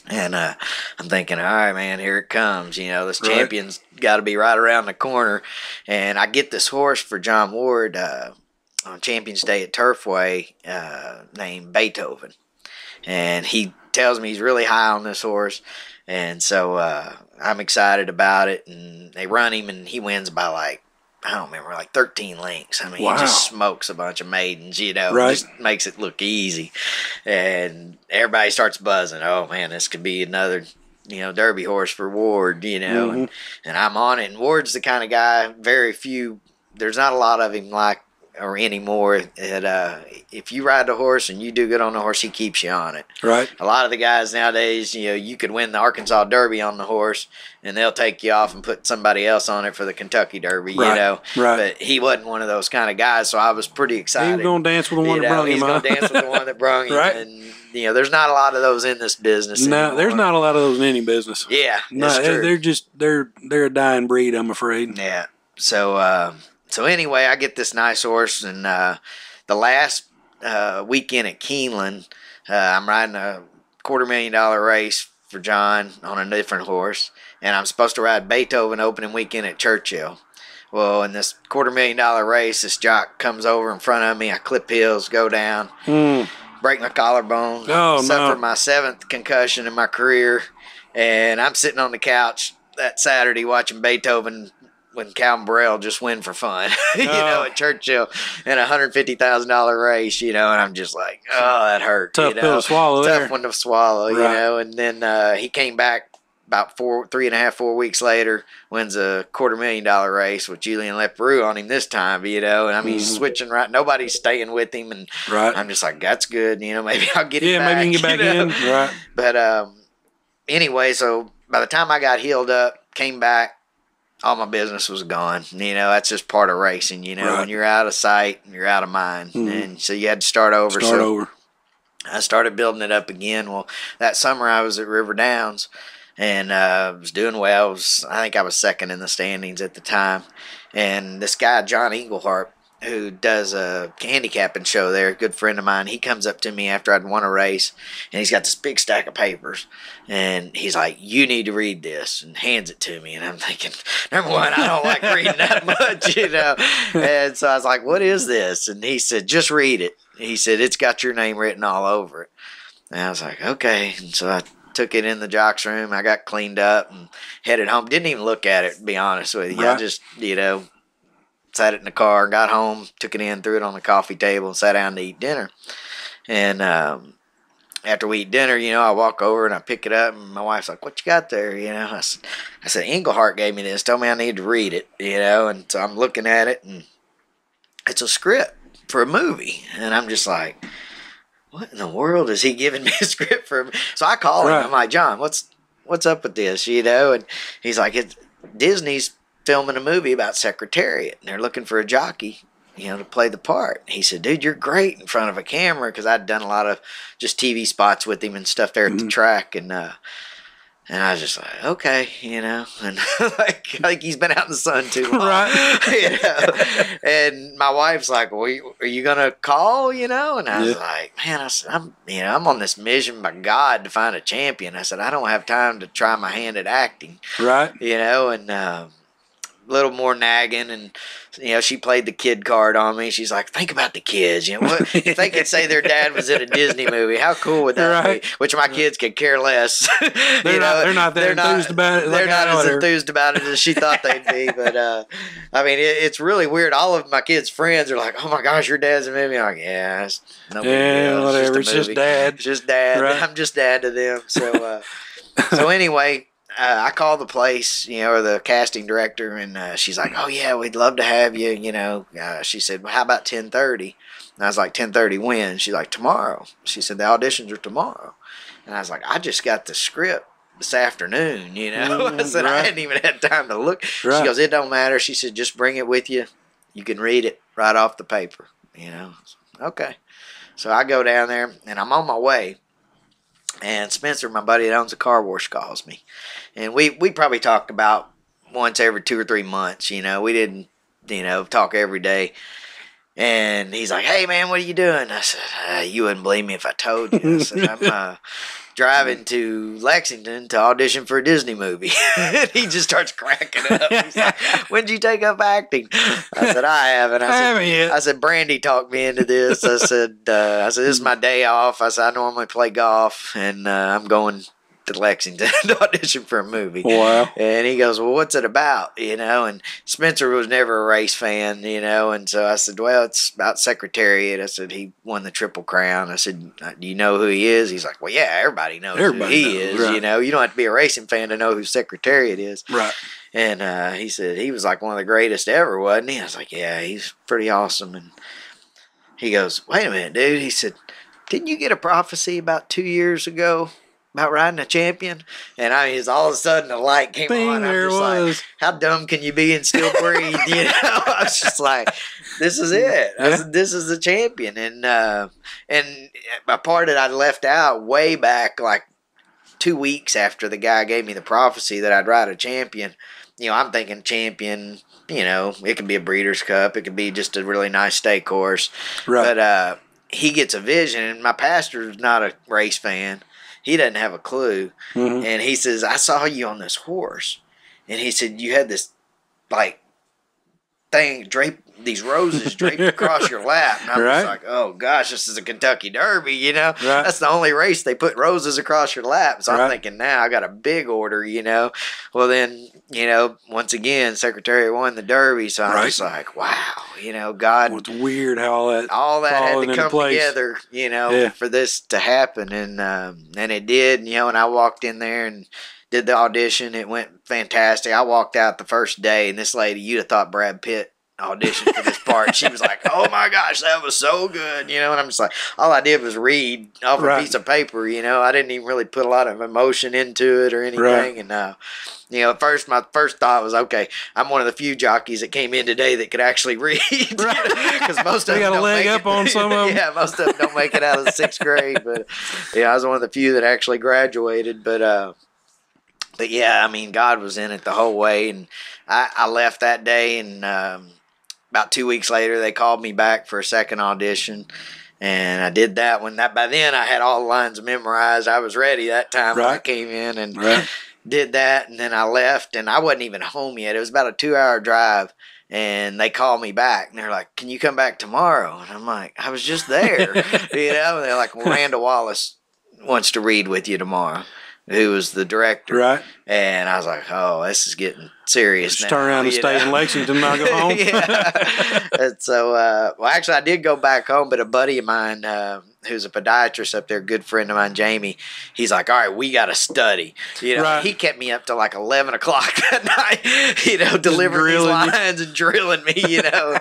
B: And I'm thinking, all right, man, here it comes. This champion's got to be right around the corner. And I get this horse for John Ward on Champions Day at Turfway named Beethoven. And he tells me he's really high on this horse. And so I'm excited about it. And they run him, and he wins by I don't remember, 13 lengths. I mean, he just smokes a bunch of maidens, just makes it look easy. And everybody starts buzzing. Oh, man, this could be another, Derby horse for Ward, and I'm on it. And Ward's the kind of guy, there's not a lot of him anymore, that if you ride the horse and you do good on the horse, he keeps you on it. Right. A lot of the guys nowadays, you could win the Arkansas Derby on the horse, and they'll take you off and put somebody else on it for the Kentucky Derby, Right. But he wasn't one of those kind of guys, so I was pretty excited.
A: He was going to dance with the one that brung him.
B: He's going to dance with the one that brung him. Right. And, there's not a lot of those in this business anymore.
A: There's not a lot of those in any business.
B: Yeah, that's
A: true. They're a dying breed, I'm afraid.
B: Yeah. So anyway, I get this nice horse, and the last weekend at Keeneland, I'm riding a $250,000 race for John on a different horse, and I'm supposed to ride Beethoven opening weekend at Churchill. Well, in this $250,000 race, this jock comes over in front of me. I clip heels, go down, break my collarbone, suffer my 7th concussion in my career, and I'm sitting on the couch that Saturday watching Beethoven when Calvin Burrell just win for fun, at Churchill in a $150,000 race, and I'm just like, oh, that hurt.
A: Tough pill to swallow.
B: Tough one to swallow, and then he came back about 4 weeks later, wins a $250,000 race with Julian Leperoux on him this time, and I mean, he's switching right. Nobody's staying with him, and I'm just like, that's good, maybe I'll get him back.
A: Maybe you can get back in, right.
B: But anyway, so by the time I got healed up, came back, all my business was gone. That's just part of racing, when you're out of sight, you're out of mind. And so you had to start over. I started building it up again. Well, that summer I was at River Downs and was doing well. I think I was second in the standings at the time. And this guy, John Englehart, who does a handicapping show there, a good friend of mine, he comes up to me after I'd won a race, and he's got this big stack of papers, and he's like, you need to read this, and hands it to me, and I'm thinking, number one, I don't like reading that much, and so I was like, what is this? And he said, just read it. He said, it's got your name written all over it. And I was like, okay, and so I took it in the jock's room. I got cleaned up and headed home. Didn't even look at it, to be honest with you.
A: Right.
B: I just, sat it in the car, got home, took it in, threw it on the coffee table, and sat down to eat dinner. And after we eat dinner, I walk over and I pick it up, and my wife's like, "What you got there?" I said, "Englehart gave me this, told me I need to read it, and so I'm looking at it, and it's a script for a movie." And I'm just like, what in the world is he giving me a script for? So I call him. I'm like, "John, what's up with this?" And he's like, Disney's filming a movie about Secretariat, and they're looking for a jockey, to play the part. He said, "Dude, you're great in front of a camera," because I'd done a lot of just TV spots with him and stuff there at the track, and I was just like, okay, and like he's been out in the sun too long,
A: right?
B: And my wife's like, "Well, are you gonna call?" And I was like, "Man," I said, I'm on this mission by God to find a champion." I said, "I don't have time to try my hand at acting,"
A: right?
B: And little more nagging, and she played the kid card on me. She's like, "Think about the kids. What if they could say their dad was in a Disney movie? How cool would that be?" Which my kids could care less.
A: They're not that enthused about it.
B: They're not as enthused about it as she thought they'd be. But it's really weird. All of my kids' friends are like, "Oh my gosh, your dad's in a movie." I'm like, "Yeah, it's no big deal.
A: Whatever. It's just dad.
B: It's just dad. Right. I'm just dad to them." So anyway. I called the place, or the casting director, and she's like, "Oh yeah, we'd love to have you." She said, "Well, how about 10:30?" And I was like, "10:30 when?" She's like, "Tomorrow." She said, "The auditions are tomorrow." And I was like, "I just got the script this afternoon." I said, "I hadn't even had time to look." Right. She goes, "It don't matter." She said, "Just bring it with you. You can read it right off the paper." Okay. So I go down there, and I'm on my way. And Spencer, my buddy that owns a car wash, calls me. And we probably talked about once every 2 or 3 months. We didn't, talk every day. And he's like, "Hey, man, what are you doing?" I said, "You wouldn't believe me if I told you." I said, "I'm driving to Lexington to audition for a Disney movie." And he just starts cracking up. He's like, "When'd you take up acting?" I said, "I haven't." I said, "Brandy talked me into this." I said, "This is my day off." I said, "I normally play golf, and I'm going to Lexington to audition for a movie."
A: Wow.
B: And he goes, "Well, what's it about?" And Spencer was never a race fan, and so I said, "Well, it's about Secretariat." I said, "He won the Triple Crown." I said, "Do you know who he is?" He's like, "Well, yeah, everybody knows who he is. Right. You don't have to be a racing fan to know who Secretariat is."
A: Right.
B: And he said he was like one of the greatest ever, wasn't he? I was like, "Yeah, he's pretty awesome." And he goes, "Wait a minute, dude." He said, "Didn't you get a prophecy about 2 years ago about riding a champion?" And all of a sudden the light came on. I'm just like, how dumb can you be and still breathe? I was just like, this is it. I said, this is the champion. And a part that I left out way back, like 2 weeks after the guy gave me the prophecy that I'd ride a champion. I'm thinking champion, it could be a Breeders' Cup. It could be just a really nice stake horse. Right. But he gets a vision, and my pastor's not a race fan. He doesn't have a clue. Mm-hmm. And he says, "I saw you on this horse." And he said, "You had this, like, thing these roses draped across your lap." And I'm just like, "Oh, gosh, this is a Kentucky Derby, Right. That's the only race they put roses across your lap." So I'm thinking, now I got a big order, Well, then, once again, Secretariat won the Derby. So I'm just like, wow, God.
A: Well, it's weird how
B: all that had to come together, for this to happen. And it did, and I walked in there and did the audition. It went fantastic. I walked out the first day, and this lady, you'd have thought Brad Pitt auditioned for this part. She was like, "Oh my gosh, that was so good," And I'm just like, all I did was read off a piece of paper, I didn't even really put a lot of emotion into it or anything. Right. And at first, my first thought was, okay, I'm one of the few jockeys that came in today that could actually read, because most of them
A: got a
B: don't
A: leg
B: make
A: up on some of them.
B: Yeah, most of them don't make it out of the 6th grade, but I was one of the few that actually graduated. But yeah, God was in it the whole way, and I left that day, and about 2 weeks later, they called me back for a second audition, and I did that one. By then, I had all the lines memorized. I was ready that time when I came in, and did that, and then I left, and I wasn't even home yet. It was about a 2-hour drive, and they called me back, and they're like, "Can you come back tomorrow?" And I'm like, "I was just there," And they're like, "Well, Randall Wallace wants to read with you tomorrow." who was the director.
A: Right.
B: And I was like, oh, this is getting serious
A: Just
B: now.
A: turn around and stay in Lexington and not go home.
B: Yeah. And so, well, actually, I did go back home, but a buddy of mine who's a podiatrist up there, a good friend of mine, Jamie, he's like, all right, we got to study. You know,
A: Right.
B: he kept me up till like 11 o'clock that night, you know, delivering these lines and drilling me, you know.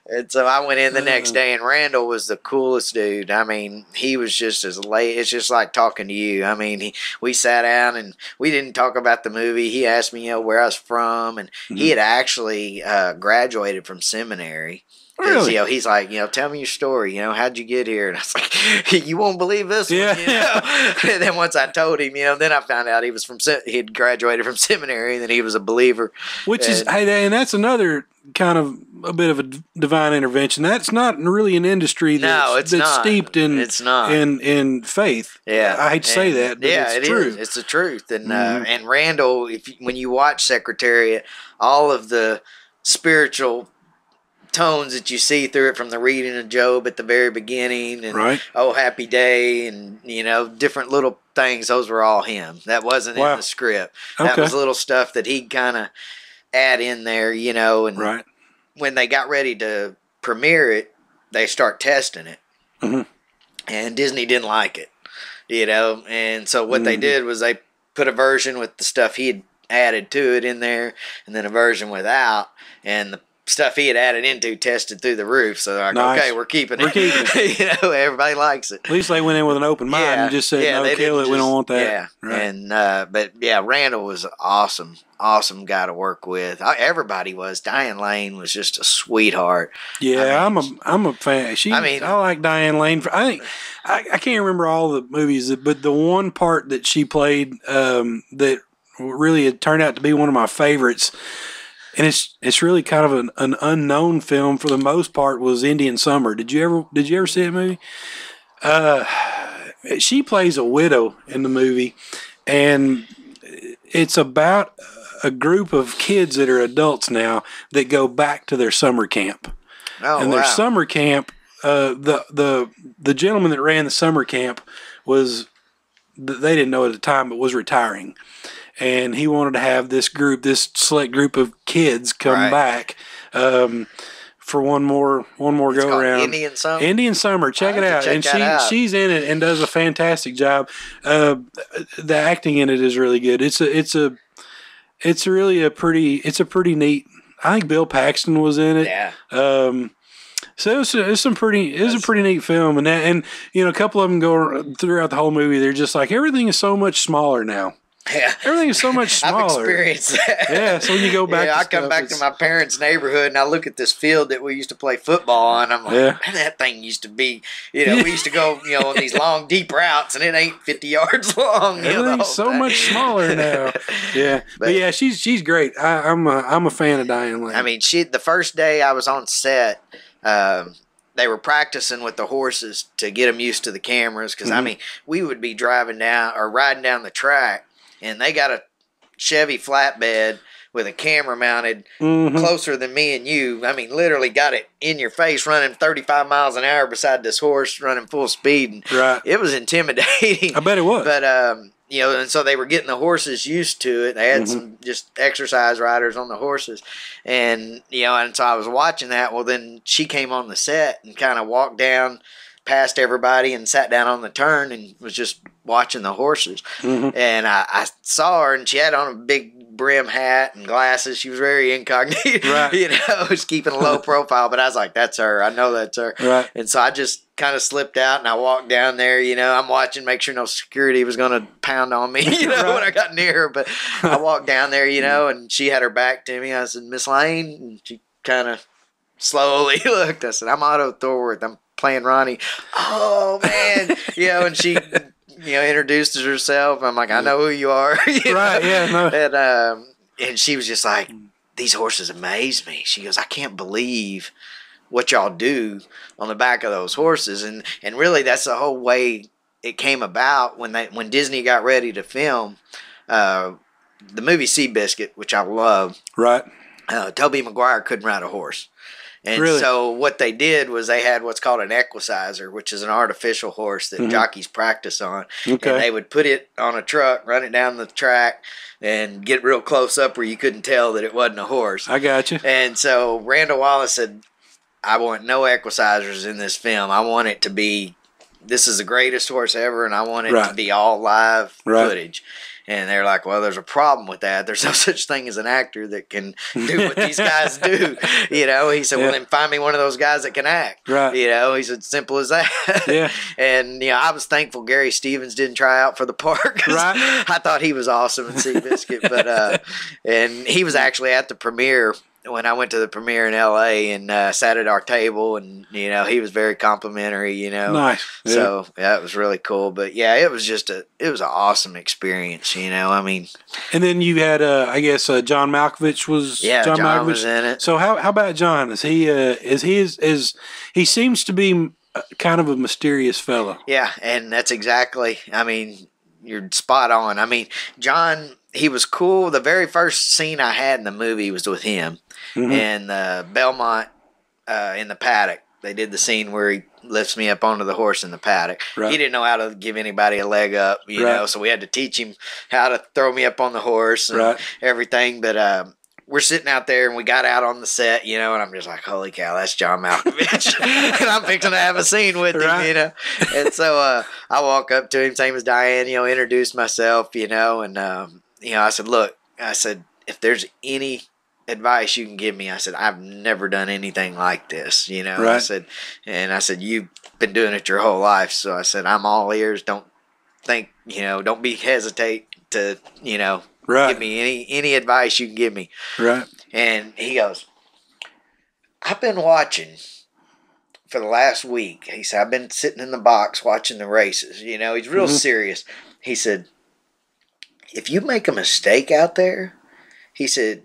B: And so I went in the next day, and Randall was the coolest dude. I mean, he was just as late. It's just like talking to you. I mean, we sat down and we didn't talk about the movie. He asked me, you know, where I was from, and he had actually graduated from seminary.
A: Really?
B: You know, he's like, you know, tell me your story. You know, how'd you get here? And I was like, you won't believe this one. You know? And then once I told him, you know, then I found out he had graduated from seminary, and then he was a believer.
A: Which is, and that's another kind of a bit of a divine intervention. That's not really an industry that's steeped in in faith.
B: Yeah,
A: I hate to say that, but it's true.
B: It's the truth. And and Randall, when you watch Secretariat, all of the spiritual tones that you see through it, from the reading of Job at the very beginning, and Oh Happy Day, and you know, different little things, those were all him. That wasn't in the script. That was little stuff that he kind of add in there, you know. And when they got ready to premiere it, they start testing it, and Disney didn't like it, you know. And so what they did was they put a version with the stuff he had added to it in there, and then a version without, and the stuff he had added into tested through the roof. So they're like, okay, we're keeping it. You know, everybody likes it.
A: At least they went in with an open mind and just said, no, kill it. We don't want that.
B: Yeah. Right. And, but yeah, Randall was an awesome guy to work with. Everybody was. Diane Lane was just a sweetheart.
A: Yeah, I'm a fan. I like Diane Lane. I can't remember all the movies, but the one part that she played that really had turned out to be one of my favorites, and it's really kind of an unknown film for the most part, was Indian Summer. Did you ever see that movie? She plays a widow in the movie, and it's about a group of kids that are adults now that go back to their summer camp. Oh, and their summer camp, the gentleman that ran the summer camp they didn't know at the time, but was retiring. And he wanted to have this select group of kids come back for one more go around. Indian Summer. Check it out. And she's in it and does a fantastic job. The acting in it is really good. It's a pretty neat. I think Bill Paxton was in it. Yeah. So it's a pretty neat film, and you know, a couple of them go throughout the whole movie. They're just like, everything is so much smaller now.
B: Yeah.
A: Everything is so much smaller.
B: I've experienced that.
A: Yeah, so when you go back
B: I come back to my parents' neighborhood and I look at this field that we used to play football on. I'm like, man, that thing used to be, you know, we used to go, you know, on these long, deep routes, and it ain't 50 yards long.
A: Everything's so much smaller now. Yeah. But yeah, she's great. I'm a fan of Diane Lane.
B: I mean, the first day I was on set, they were practicing with the horses to get them used to the cameras. Because, I mean, we would be riding down the track, and they got a Chevy flatbed with a camera mounted closer than me and you. I mean, literally got it in your face, running 35 miles an hour beside this horse, running full speed. And it was intimidating.
A: I bet it was.
B: But, you know, and so they were getting the horses used to it. They had some just exercise riders on the horses. And, you know, and so I was watching that. Well, then she came on the set and kind of walked down past everybody and sat down on the turn and was just watching the horses. And I saw her, and she had on a big brim hat and glasses. She was very incognito, you know, just keeping a low profile. But I was like, that's her. I know that's her.
A: Right.
B: And so I just kind of slipped out, and I walked down there. You know, I'm watching, make sure no security was going to pound on me, you know, when I got near her. But I walked down there, you know, and she had her back to me. I said, Miss Lane? And she kind of slowly looked. I said, I'm Otto Thorwarth. I'm playing Ronnie. Oh, man. You know, and she, you know, introduced herself. I'm like, I know who you are. You know?
A: Yeah. No.
B: And she was just like, these horses amaze me. She goes, I can't believe what y'all do on the back of those horses. And really, that's the whole way it came about when Disney got ready to film the movie Seabiscuit, which I love.
A: Right.
B: Tobey Maguire couldn't ride a horse. And
A: Really?
B: so what they did was they had what's called an equicizer, which is an artificial horse that jockeys practice on.
A: Okay.
B: And they would put it on a truck, run it down the track, and get real close up where you couldn't tell that it wasn't a horse.
A: I got you.
B: And so Randall Wallace said, I want no equicizers in this film. I want it to be, this is the greatest horse ever, and I want it to be all live footage. And they're like, well, there's a problem with that. There's no such thing as an actor that can do what these guys do. You know, he said, well, then find me one of those guys that can act.
A: Right.
B: You know, he said, simple as that.
A: Yeah.
B: And, you know, I was thankful Gary Stevens didn't try out for the part.
A: Right.
B: I thought he was awesome in Seabiscuit. But, and he was actually at the premiere when I went to the premiere in L.A. and sat at our table, and you know he was very complimentary. You know,
A: nice. Yeah.
B: So yeah, it was really cool. But yeah, it was an awesome experience. You know, I mean,
A: and then you had I guess John Malkovich was
B: John Malkovich was in it.
A: So how about John? Is he seems to be kind of a mysterious fellow?
B: Yeah, and that's exactly. I mean, you're spot on. I mean, John. He was cool. The very first scene I had in the movie was with him and Belmont in the paddock. They did the scene where he lifts me up onto the horse in the paddock. Right. He didn't know how to give anybody a leg up, you know, so we had to teach him how to throw me up on the horse and everything. But we're sitting out there, and we got out on the set, you know, and I'm just like, holy cow, that's John Malkovich. And I'm fixing to have a scene with him, you know. And so I walk up to him, same as Diane, you know, introduce myself, you know, and you know, I said, look, if there's any advice you can give me, I said, I've never done anything like this, you know. I said, you've been doing it your whole life. So I said, I'm all ears. Don't think, you know, don't be hesitate to, you know, give me any advice you can give me. Right. And he goes, I've been watching for the last week. He said, I've been sitting in the box watching the races. You know, he's real serious. He said, if you make a mistake out there, he said,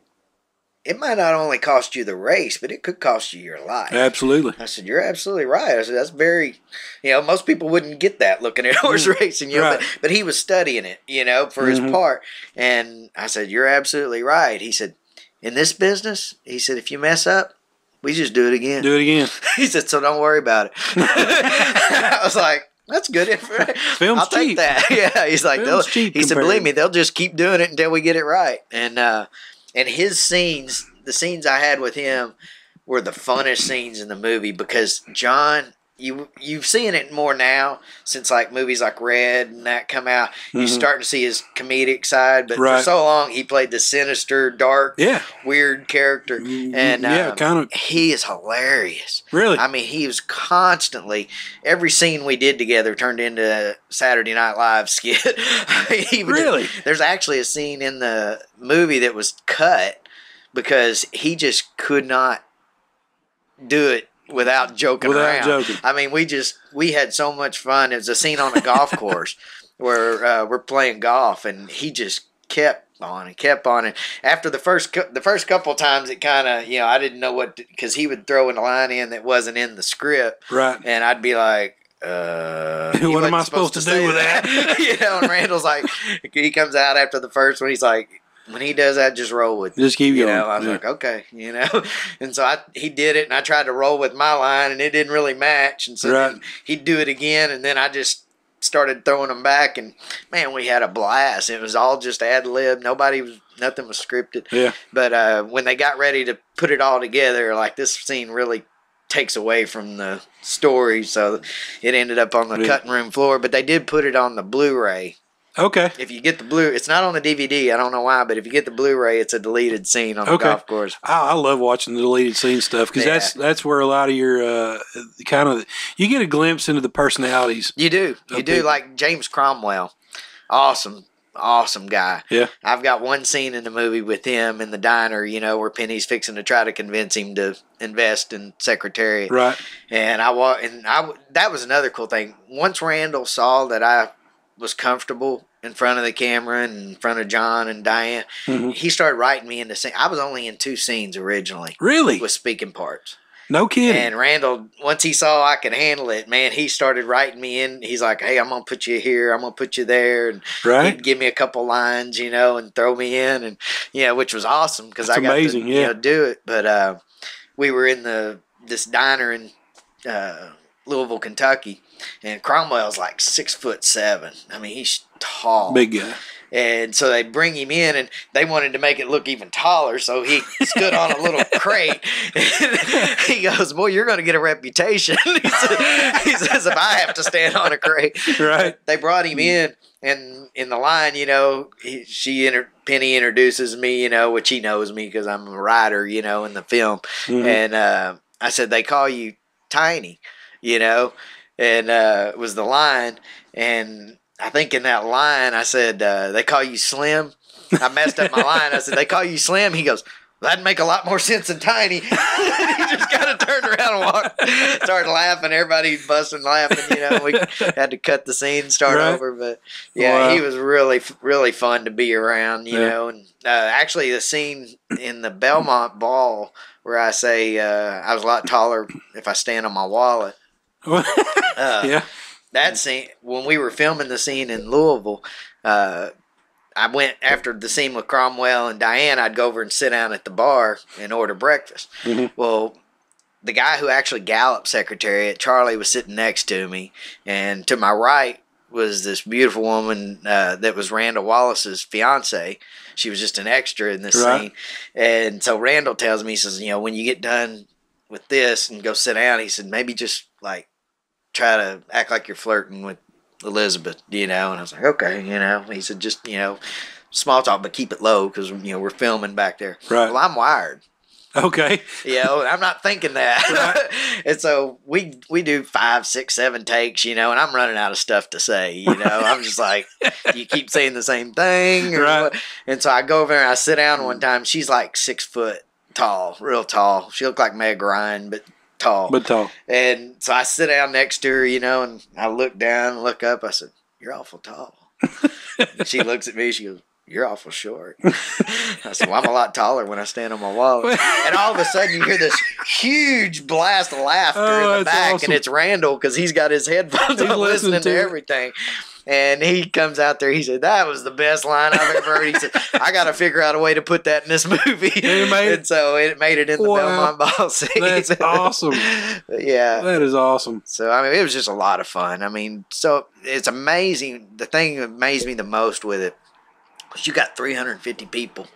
B: it might not only cost you the race, but it could cost you your life.
A: Absolutely.
B: I said, you're absolutely right. I said, that's very, you know, most people wouldn't get that looking at horse racing, you know, but he was studying it, you know, for his part. And I said, you're absolutely right. He said, in this business, he said, if you mess up, we just do it again.
A: Do it again.
B: He said, so don't worry about it. I was like, that's good information. I'll take that. Yeah, he's like, he said, believe me, they'll just keep doing it until we get it right. And his scenes, the scenes I had with him, were the funnest scenes in the movie because John, you've seen it more now since like movies like Red and that come out. You're starting to see his comedic side, but for so long he played the sinister, dark, weird character, and he is hilarious. Really, I mean, he was constantly every scene we did together turned into a Saturday Night Live skit. Really, there's actually a scene in the movie that was cut because he just could not do it without joking around. I mean, we had so much fun. It was a scene on a golf course where we're playing golf, and he just kept on and kept on. And after the first couple times, it kind of, you know, I didn't know because he would throw a line in that wasn't in the script, right? And I'd be like, what am I supposed to do with that? You know, and Randall's like, he comes out after the first one, he's like, when he does that, just roll with it.
A: Just keep going.
B: You know, I was like, okay, you know. And so he did it, and I tried to roll with my line, and it didn't really match. And so then he'd do it again, and then I just started throwing them back, and man, we had a blast. It was all just ad lib. Nothing was scripted. Yeah. But when they got ready to put it all together, like this scene really takes away from the story, so it ended up on the cutting room floor. But they did put it on the Blu-ray. Okay. If you get the it's not on the DVD. I don't know why, but if you get the Blu-ray, it's a deleted scene on the golf course.
A: I love watching the deleted scene stuff because that's where a lot of your kind of you get a glimpse into the personalities.
B: You do, like James Cromwell, awesome guy. Yeah. I've got one scene in the movie with him in the diner, you know, where Penny's fixing to try to convince him to invest in Secretariat. Right. And that was another cool thing. Once Randall saw that I was comfortable in front of the camera and in front of John and Diane, he started writing me into scenes. I was only in 2 scenes originally. Really? With speaking parts.
A: No kidding.
B: And Randall, once he saw I could handle it, man, he started writing me in. He's like, hey, I'm going to put you here. I'm going to put you there. And he'd give me a couple lines, you know, and throw me in. And, which was awesome because I got to do it. But we were in this diner in Louisville, Kentucky, and Cromwell's like 6'7". I mean, he's tall,
A: big guy.
B: And so they bring him in, and they wanted to make it look even taller, so he stood on a little crate. And he goes, "Boy, you're going to get a reputation." He says, "If I have to stand on a crate."
A: Right.
B: They brought him in, and in the line, you know, Penny introduces me, you know, which he knows me because I'm a writer, you know, in the film. Mm-hmm. And I said, "They call you Tiny," you know, and it was the line. And I think in that line, I said, "They call you Slim." I messed up my line. I said, "They call you Slim." He goes, "That'd make a lot more sense than Tiny." He just kind of turned around and walked, started laughing. Everybody busting laughing. You know, we had to cut the scene and start over. But yeah, He was really, really fun to be around. You know, and actually the scene in the Belmont Ball where I say I was a lot taller if I stand on my wallet.
A: Yeah.
B: That scene, when we were filming the scene in Louisville, I went after the scene with Cromwell and Diane. I'd go over and sit down at the bar and order breakfast. Mm-hmm. Well, the guy who actually galloped Secretariat, Charlie, was sitting next to me, and to my right was this beautiful woman that was Randall Wallace's fiance. She was just an extra in this scene, and so Randall tells me, he says, "You know, when you get done with this and go sit down," he said, "maybe just like try to act like you're flirting with Elizabeth, you know." And I was like, "Okay," you know. He said, "Just, you know, small talk, but keep it low because, you know, we're filming back there."
A: Right.
B: Well, I'm wired.
A: Okay.
B: You know, I'm not thinking that. Right. And so we do 5, 6, 7 takes, you know, and I'm running out of stuff to say, you know. I'm just like, you keep saying the same thing. Right. And so I go over there and I sit down one time. She's like 6 foot tall, real tall. She looked like Meg Ryan, but tall. And so I sit down next to her, you know, and I look down and look up. I said, "You're awful tall." And she looks at me. She goes, "You're awful short." I said, "Well, I'm a lot taller when I stand on my wallet." And all of a sudden you hear this huge blast of laughter in the back. Awesome. And it's Randall because he's got his headphones on listening to everything. And he comes out there. He said, "That was the best line I've ever heard." He said, "I got to figure out a way to put that in this movie." And so it made it in the Belmont Ball scene.
A: That's awesome.
B: Yeah.
A: That is awesome.
B: So, I mean, it was just a lot of fun. I mean, so it's amazing. The thing that amazed me the most with it was you got 350 people,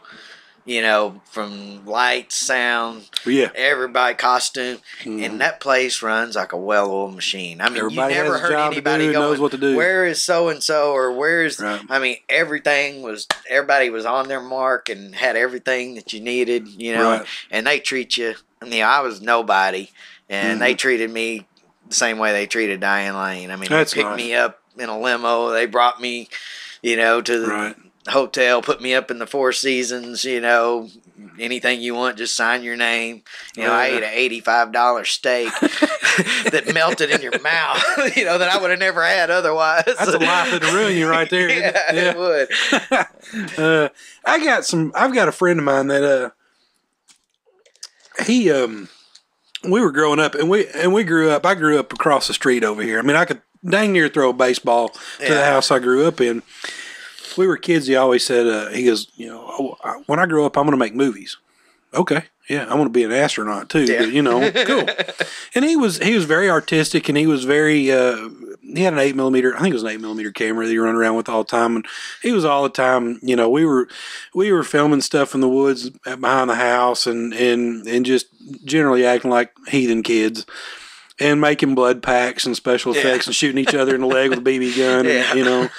B: you know, from lights, sound, everybody, costume, and that place runs like a well-oiled machine. I mean,
A: everybody
B: you never heard anybody going,
A: knows what to do.
B: "Where is so-and-so?" or "Where's," I mean, everybody was on their mark and had everything that you needed, you know, and they treat you, you know, I was nobody, and they treated me the same way they treated Diane Lane. I mean, they picked me up in a limo. They brought me, you know, to the hotel, put me up in the Four Seasons, you know, anything you want, just sign your name. You know, I ate an $85 steak that melted in your mouth, you know, that I would have never had otherwise.
A: That's a life that'll ruin you right there.
B: It would.
A: I've got a friend of mine that we were growing up and we grew up. I grew up across the street over here. I mean, I could dang near throw a baseball to the house I grew up in. We were kids. He always said, he goes, "You know, when I grow up, I'm going to make movies." Okay, yeah, I want to be an astronaut too. Yeah. But, you know, cool. And he was very artistic, and he was very. He had an 8mm. I think it was an 8mm camera that he run around with all the time, and he was all the time. You know, we were filming stuff in the woods behind the house, and just generally acting like heathen kids. And making blood packs and special effects and shooting each other in the leg with a BB gun, and, you know,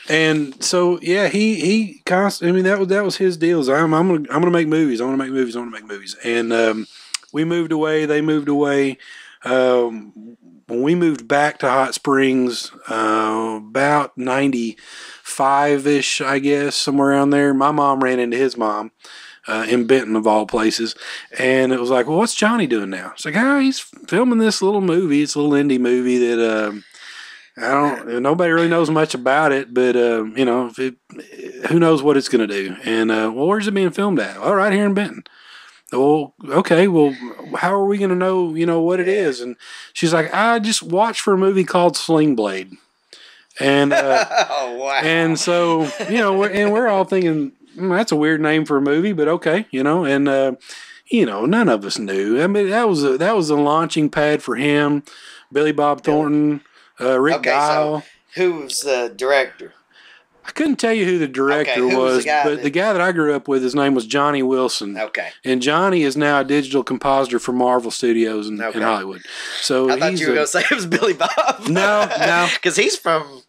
A: and so he constantly. I mean, that was his deal. Is I'm gonna make movies. I want to make movies. I want to make movies. And we moved away. They moved away. When we moved back to Hot Springs, about 95-ish, I guess, somewhere around there. My mom ran into his mom. In Benton, of all places. And it was like, "Well, what's Johnny doing now?" It's like, he's filming this little movie. It's a little indie movie that nobody really knows much about it, but, you know, who knows what it's going to do. And, well, where's it being filmed at? Well, right here in Benton. Well, okay, well, how are we going to know, you know, what it is? And she's like, "I just watched for a movie called Sling Blade." And,
B: oh, wow.
A: And so, you know, we're all thinking, that's a weird name for a movie, but okay, you know, and, none of us knew. I mean, that was a launching pad for him. Billy Bob Thornton, Rick Dial.
B: So who was the director?
A: I couldn't tell you who the director was, but the guy that I grew up with, his name was Johnny Wilson.
B: Okay.
A: And Johnny is now a digital compositor for Marvel Studios in Hollywood. So
B: I thought you were going to say it was Billy Bob.
A: No.
B: Because he's from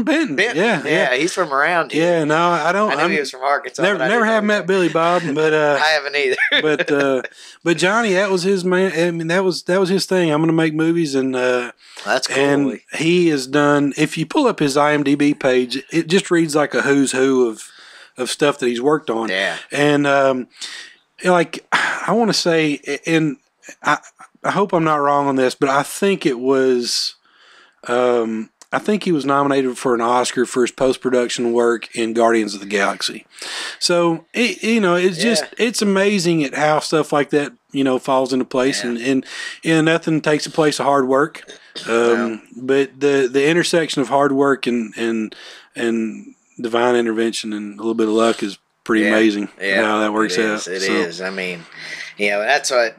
A: Benton. Yeah,
B: he's from around here.
A: Yeah, no, I don't.
B: I knew he was from Arkansas.
A: Never have met Billy Bob, but
B: I haven't either.
A: but Johnny, that was his man. I mean, that was his thing. I'm going to make movies, and
B: that's cool.
A: And he has done. If you pull up his IMDb page, it just reads like a who's who of stuff that he's worked on.
B: Yeah,
A: and like I want to say, and I hope I'm not wrong on this, but I think it was. I think he was nominated for an Oscar for his post-production work in Guardians of the Galaxy. So, it's amazing at how stuff like that, falls into place. Yeah. And nothing takes the place of hard work. But the intersection of hard work and divine intervention and a little bit of luck is pretty amazing how that works out.
B: It is. I mean, that's what,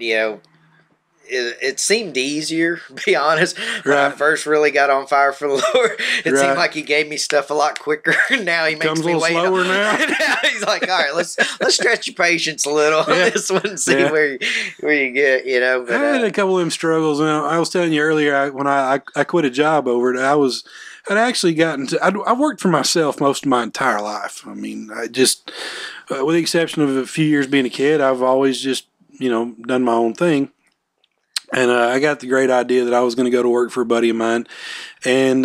B: It seemed easier, to be honest, when I first really got on fire for the Lord. It seemed like he gave me stuff a lot quicker. Now he makes me wait.
A: Slower now.
B: Now he's like, all right, let's stretch your patience a little on this one and see where you get, But,
A: I had a couple of them struggles. And I was telling you earlier, when I quit a job over it, I'd actually gotten to, I worked for myself most of my entire life. I mean, I just, with the exception of a few years being a kid, I've always just, done my own thing. And I got the great idea that I was going to go to work for a buddy of mine. And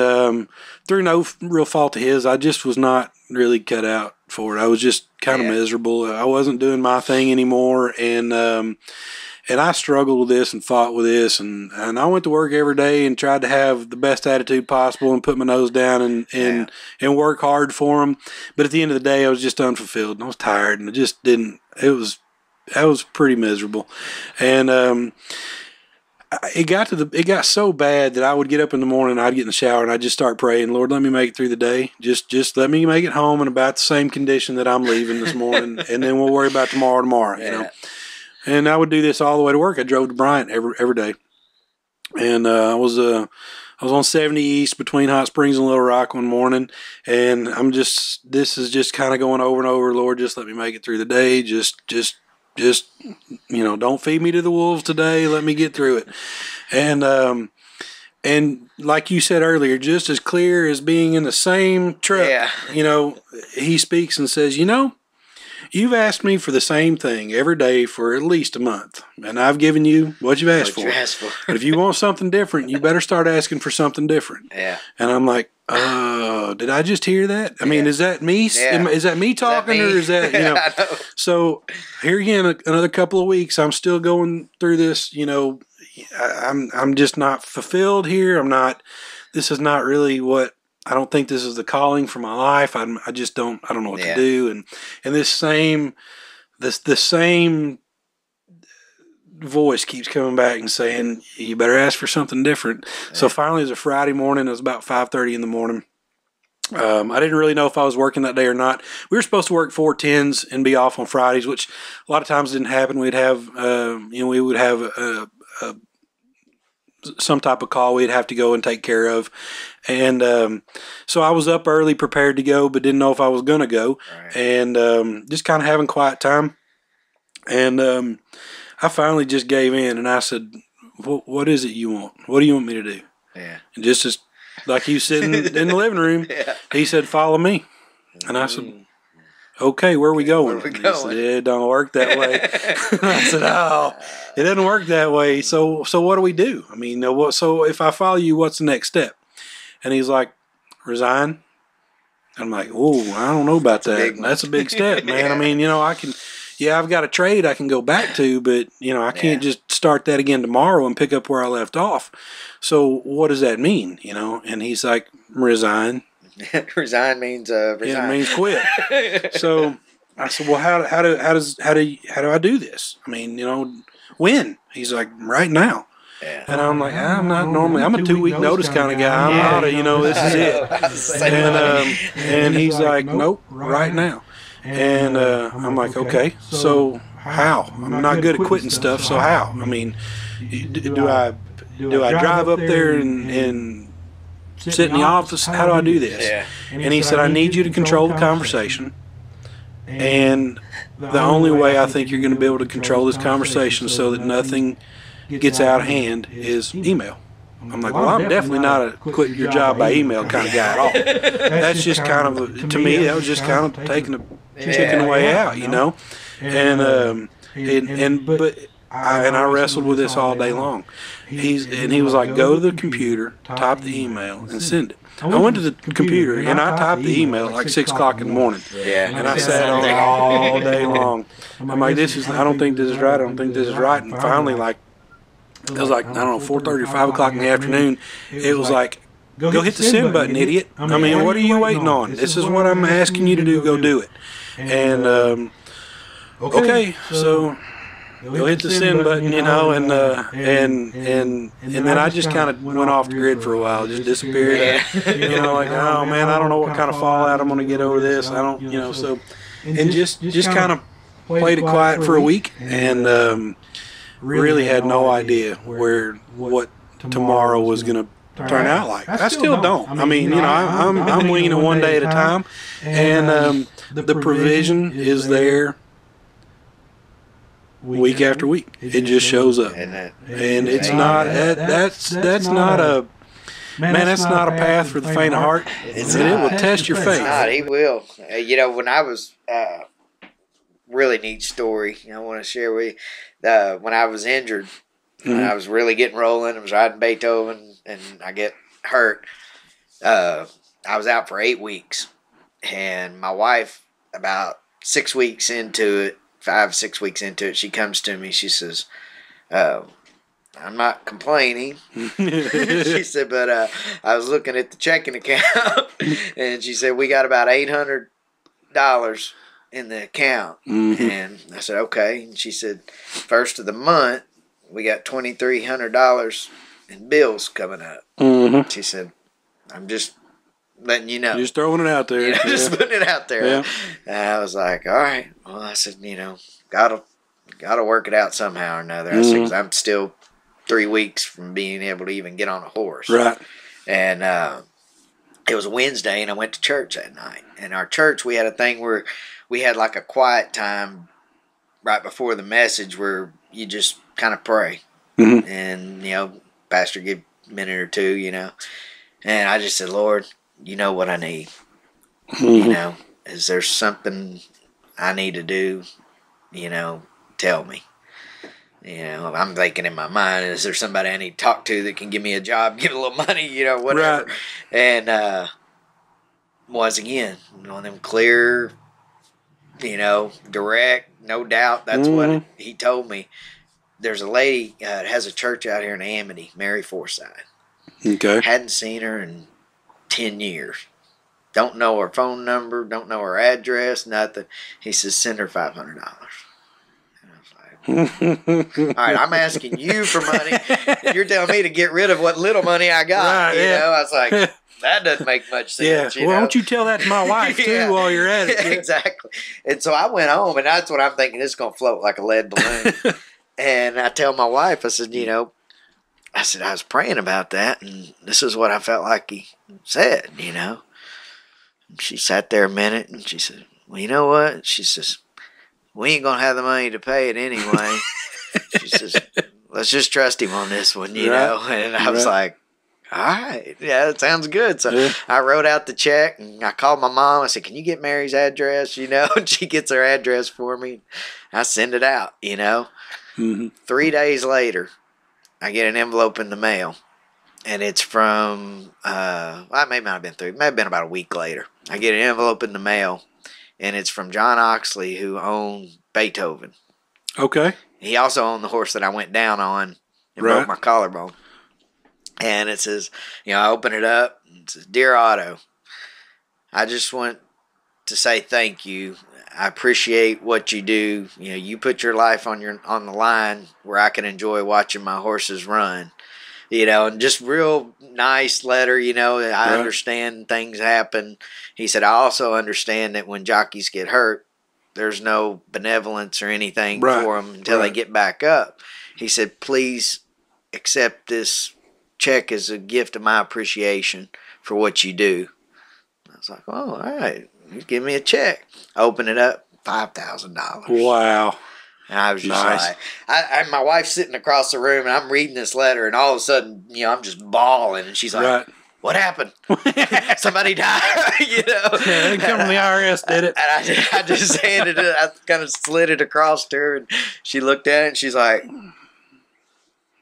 A: through no real fault of his, I just was not really cut out for it. I was just kind of miserable. I wasn't doing my thing anymore. And I struggled with this and fought with this. And I went to work every day and tried to have the best attitude possible and put my nose down and work hard for them. But at the end of the day, I was just unfulfilled. And I was tired. And I just didn't – I was pretty miserable. And it got so bad that I would get up in the morning, I'd get in the shower, and I'd just start praying, Lord, let me make it through the day. Just let me make it home in about the same condition that I'm leaving this morning, and then we'll worry about tomorrow. And I would do this all the way to work. I drove to Bryant every day, and I was on 70 East between Hot Springs and Little Rock one morning, and this is just kind of going over and over. Lord, just let me make it through the day. Just don't feed me to the wolves today. Let me get through it. And like you said earlier, just as clear as being in the same truck, he speaks and says, you've asked me for the same thing every day for at least a month, and I've given you what you've asked for. But if you want something different, you better start asking for something different. Yeah. And I'm like, did I just hear that? I mean, is that me? Yeah. Is that me talking, or is that, So here again, another couple of weeks, I'm still going through this, I'm just not fulfilled here. This is not really I don't think this is the calling for my life. I don't know what to do. And this same voice keeps coming back and saying, you better ask for something different. Yeah. So finally, it was a Friday morning. It was about 5:30 in the morning. I didn't really know if I was working that day or not. We were supposed to work 4/10s and be off on Fridays, which a lot of times didn't happen. We'd have, we would have some type of call we'd have to go and take care of. And so I was up early, prepared to go, but didn't know if I was going to go. Right. And just kind of having quiet time. And I finally just gave in, and I said, what is it you want? What do you want me to do? Yeah. And just as like he was sitting in the living room, he said, follow me. And I said, okay, where are we going? He said, it don't work that way. I said, it doesn't work that way. So what do we do? I mean, so if I follow you, what's the next step? And he's like, resign. I'm like, I don't know about that. That's a big step, man. I mean, I've got a trade I can go back to, but, I can't just start that again tomorrow and pick up where I left off. So what does that mean, And he's like, resign.
B: Resign means resign.
A: Yeah, it means quit. So I said, well, how do I do this? I mean, when? He's like, right now.
B: Yeah.
A: And I'm like, I'm not normally. I'm a 2-week notice kind of guy. I'm not a, this is it. And he's like, nope, right now. And I'm like, okay, so how? I'm not good at quitting stuff, so how? I mean, do I drive up there and sit in the office? How do I do this?
B: Yeah.
A: And he said, I need you to control the conversation. And the only way I think you're going to be able to control this conversation so that nothing gets out of hand is email. I'm like, well, I'm definitely not a quit your job by email kind of guy at all. That's just kind of, to me, that was just kind of taking the chicken way out, And I wrestled with this all day long. He was like, go to the computer, type the email, and send it. I went to the computer and I typed the email at like 6 o'clock in the morning.
B: Yeah.
A: And I sat on it all day long. I'm like, I don't think this is right. I don't think this is right. And finally, like, it was like, I don't know, 4:30 or 5 o'clock in the afternoon. It was like, go hit the send button, idiot. I mean, what are you waiting on? This is what I'm asking you to do. Go do it. And, okay, so go hit the send button, and then I just kind of went off the grid for a while, just disappeared.
B: Yeah.
A: Like, oh man, I don't know what kind of fallout I'm going to get over this. I don't, so, and just kind of played it quiet for a week, and really had no idea what tomorrow was going to turn out like. I still don't. I mean, I'm winging it one day at a time, and the provision is there. Week after week, it just shows up, and it's not that's not a that's not a path for the faint of heart. It will test your faith.
B: He will. When I was really neat story I want to share with you. When I was injured, when I was really getting rolling, I was riding Beethoven, and I get hurt. I was out for 8 weeks, and my wife, about 6 weeks into it. 5-6 weeks into it, she comes to me. She says, I'm not complaining. She said, but I was looking at the checking account, and she said, we got about $800 in the account. And I said, okay. And she said, first of the month, we got $2,300 in bills coming up. She said, I'm just letting you know.
A: Just throwing it out there.
B: Just putting it out there.
A: Yeah.
B: And I was like, all right. Well, I said, gotta work it out somehow or another. I said, 'cause I'm still 3 weeks from being able to even get on a horse.
A: Right.
B: And it was a Wednesday, and I went to church that night. And our church, we had a thing where we had like a quiet time right before the message where you just kind of pray. And, pastor give a minute or two, And I just said, Lord, you know what I need. Is there something I need to do? Tell me. I'm thinking in my mind, is there somebody I need to talk to that can give me a job, give a little money, whatever.
A: Right.
B: And once again, on them clear, direct, no doubt. That's what he told me. There's a lady that has a church out here in Amity, Mary Forsyth.
A: Okay.
B: Hadn't seen her in 10 years. Don't know her phone number, don't know her address, nothing. He says, send her $500. And I was like, all right, I'm asking you for money, and you're telling me to get rid of what little money I got.
A: Right,
B: I was like, that doesn't make much sense.
A: Yeah. Why don't you tell that to my wife, too, while you're at it?
B: Exactly. And so I went home, and that's what I'm thinking. It's going to float like a lead balloon. And I tell my wife, I said, I was praying about that, and this is what I felt like he said, And she sat there a minute, and she said, well, you know what? She says, we ain't going to have the money to pay it anyway. She says, let's just trust him on this one, know? And I was like, all right, yeah, that sounds good. So I wrote out the check, and I called my mom. I said, can you get Mary's address, And she gets her address for me. I send it out, 3 days later, I get an envelope in the mail, and it's from, it may not have been 3, it may have been about a week later. I get an envelope in the mail, and it's from John Oxley, who owned Beethoven.
A: Okay.
B: He also owned the horse that I went down on and broke my collarbone. And it says, I open it up, and it says, Dear Otto, I just want to say thank you. I appreciate what you do. You know, you put your life on the line where I can enjoy watching my horses run. You know, and just real nice letter. You know, I understand things happen. He said, I also understand that when jockeys get hurt, there's no benevolence or anything for them until they get back up. He said, please accept this check as a gift of my appreciation for what you do. I was like, oh, all right. You give me a check. I open it up, $5,000.
A: Wow.
B: And I was just like, my wife's sitting across the room, and I'm reading this letter, and all of a sudden, you know, I'm just bawling, and she's like, what happened? Somebody died, you know?
A: Yeah, they come from the IRS, did it.
B: And I just handed it, I kind of slid it across to her, and she looked at it, and she's like,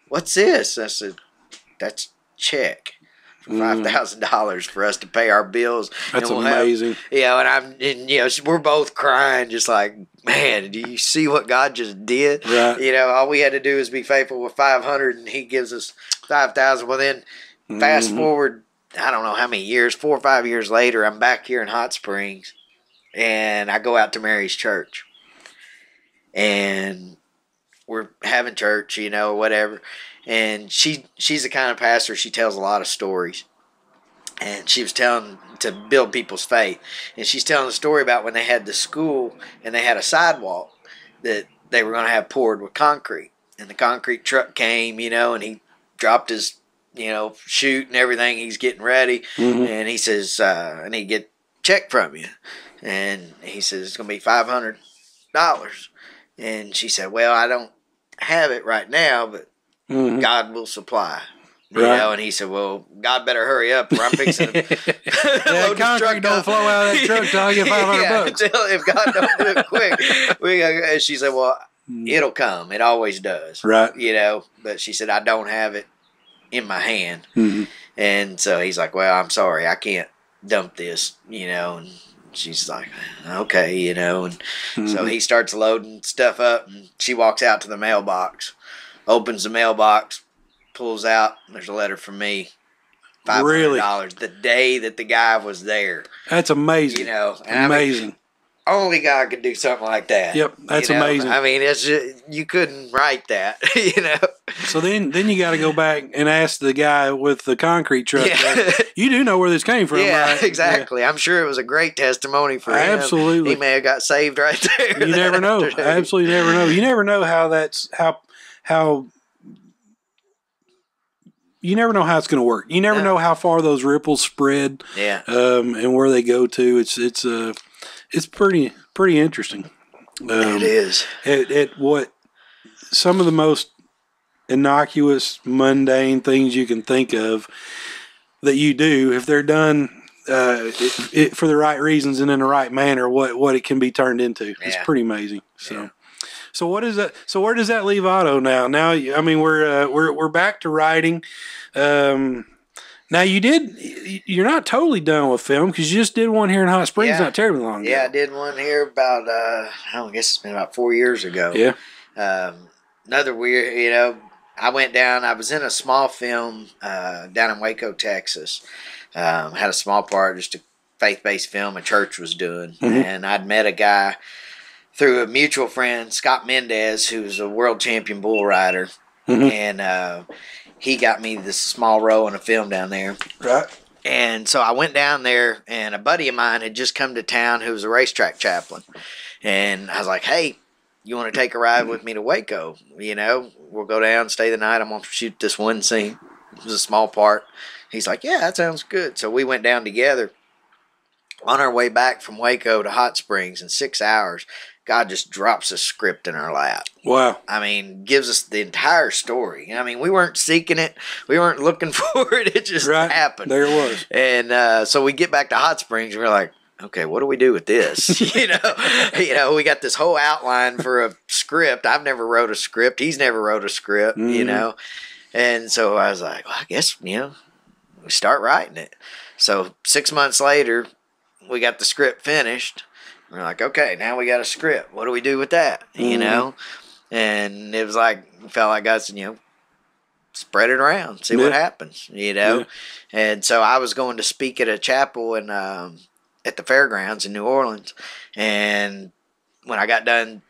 B: what's this? I said, that's check. $5,000 for us to pay our bills.
A: That's amazing.
B: You know, and you know, we're both crying, just like, man, do you see what God just did?
A: Right.
B: You know, all we had to do is be faithful with 500, and He gives us 5,000. Well, then fast forward, I don't know how many years, 4 or 5 years later, I'm back here in Hot Springs, and I go out to Mary's church, and we're having church, you know, or whatever. And she's the kind of pastor, she tells a lot of stories. And she was telling to build people's faith. And she's telling a story about when they had the school and they had a sidewalk that they were going to have poured with concrete. And the concrete truck came, you know, and he dropped his, you know, chute and everything. He's getting ready. And he says, I need to get a check from you. And he says, it's going to be $500. And she said, well, I don't have it right now, but God will supply. You know, and he said, well, God better hurry up or I'm fixing to
A: load this truck don't flow out of that truck till I get $500.
B: If God don't do it quick. And she said, well, it'll come. It always does.
A: Right.
B: You know, but she said, I don't have it in my hand. And so he's like, well, I'm sorry. I can't dump this, you know. And she's like, okay, you know. And so he starts loading stuff up, and she walks out to the mailbox. Opens the mailbox, pulls out, and there's a letter from me. $500. Really? The day that the guy was there.
A: That's amazing.
B: You know,
A: and amazing.
B: I mean, only God could do something like that.
A: Yep, that's amazing.
B: I mean, it's just, you couldn't write that. You know.
A: So then you got to go back and ask the guy with the concrete truck. Yeah. You do know where this came from, right?
B: Exactly. Yeah. I'm sure it was a great testimony for him.
A: Absolutely.
B: He may have got saved right there.
A: You never know. Absolutely never know. You never know how you never know how it's going to work. You never know how far those ripples spread.
B: Yeah.
A: And where they go to. It's pretty interesting.
B: It is.
A: At what some of the most innocuous, mundane things you can think of that you do, if they're done for the right reasons and in the right manner, what it can be turned into. It's pretty amazing. So. Yeah. So what is that? So where does that leave Otto now? Now, I mean, we're back to writing. Now you're not totally done with film because you just did one here in Hot Springs not terribly long ago.
B: Yeah, I did one here about I guess it's been about 4 years ago.
A: Yeah.
B: Another weird, you know, I went down. I was in a small film down in Waco, Texas. Had a small part, just a faith-based film a church was doing, and I'd met a guy through a mutual friend, Scott Mendez, who's a world champion bull rider. And he got me this small role in a film down there.
A: Right.
B: And so I went down there, and a buddy of mine had just come to town who was a racetrack chaplain. And I was like, hey, you want to take a ride with me to Waco? You know, we'll go down, stay the night. I'm going to shoot this one scene. It was a small part. He's like, yeah, that sounds good. So we went down together. On our way back from Waco to Hot Springs in 6 hours, God just drops a script in our lap.
A: Wow.
B: I mean, gives us the entire story. I mean, we weren't seeking it. We weren't looking for it. It just happened.
A: There it was.
B: And so we get back to Hot Springs, and we're like, okay, what do we do with this? you know, we got this whole outline for a script. I've never wrote a script. He's never wrote a script, you know. And so I was like, well, I guess, you know, we start writing it. So 6 months later, we got the script finished. We're like, okay, now we got a script. What do we do with that? You know? And it was like, felt like us, you know, spread it around, see what happens, you know? And so I was going to speak at a chapel in at the fairgrounds in New Orleans. And when I got done,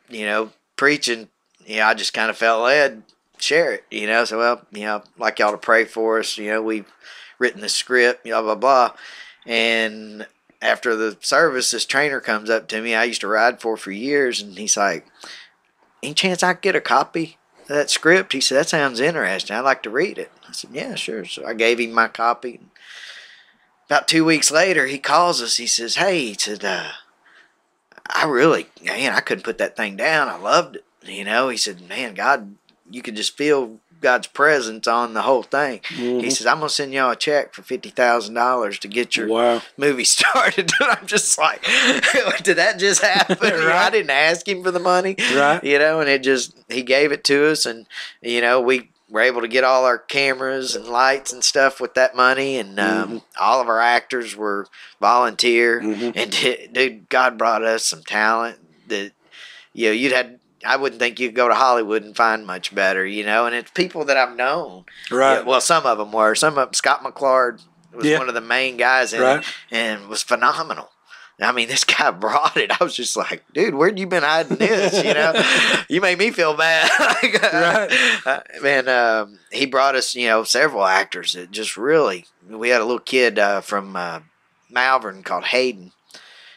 B: preaching, I just kind of felt led share it, so, well, I'd like y'all to pray for us. We've written the script, blah, blah, blah. And after the service, this trainer comes up to me I used to ride for years, and he's like, any chance I could get a copy of that script? He said, that sounds interesting. I'd like to read it. I said, yeah, sure. So I gave him my copy. About 2 weeks later, he calls us. He says, hey, he said, I couldn't put that thing down. I loved it. He said, man, God, you could just feel God's presence on the whole thing. Mm-hmm. He says, I'm going to send y'all a check for $50,000 to get your movie started. And I'm just like, did that just happen? Right. I didn't ask him for the money. Right. And he gave it to us. And, we were able to get all our cameras and lights and stuff with that money. And all of our actors were volunteer. Mm-hmm. And, dude, God brought us some talent that, I wouldn't think you'd go to Hollywood and find much better, and it's people that I've known. Right. Well, some of them were. Scott McClard was one of the main guys in it and was phenomenal. I mean, this guy brought it. I was just like, dude, where'd you been hiding this? You made me feel bad. Man, he brought us, several actors that just really, we had a little kid from Malvern called Hayden.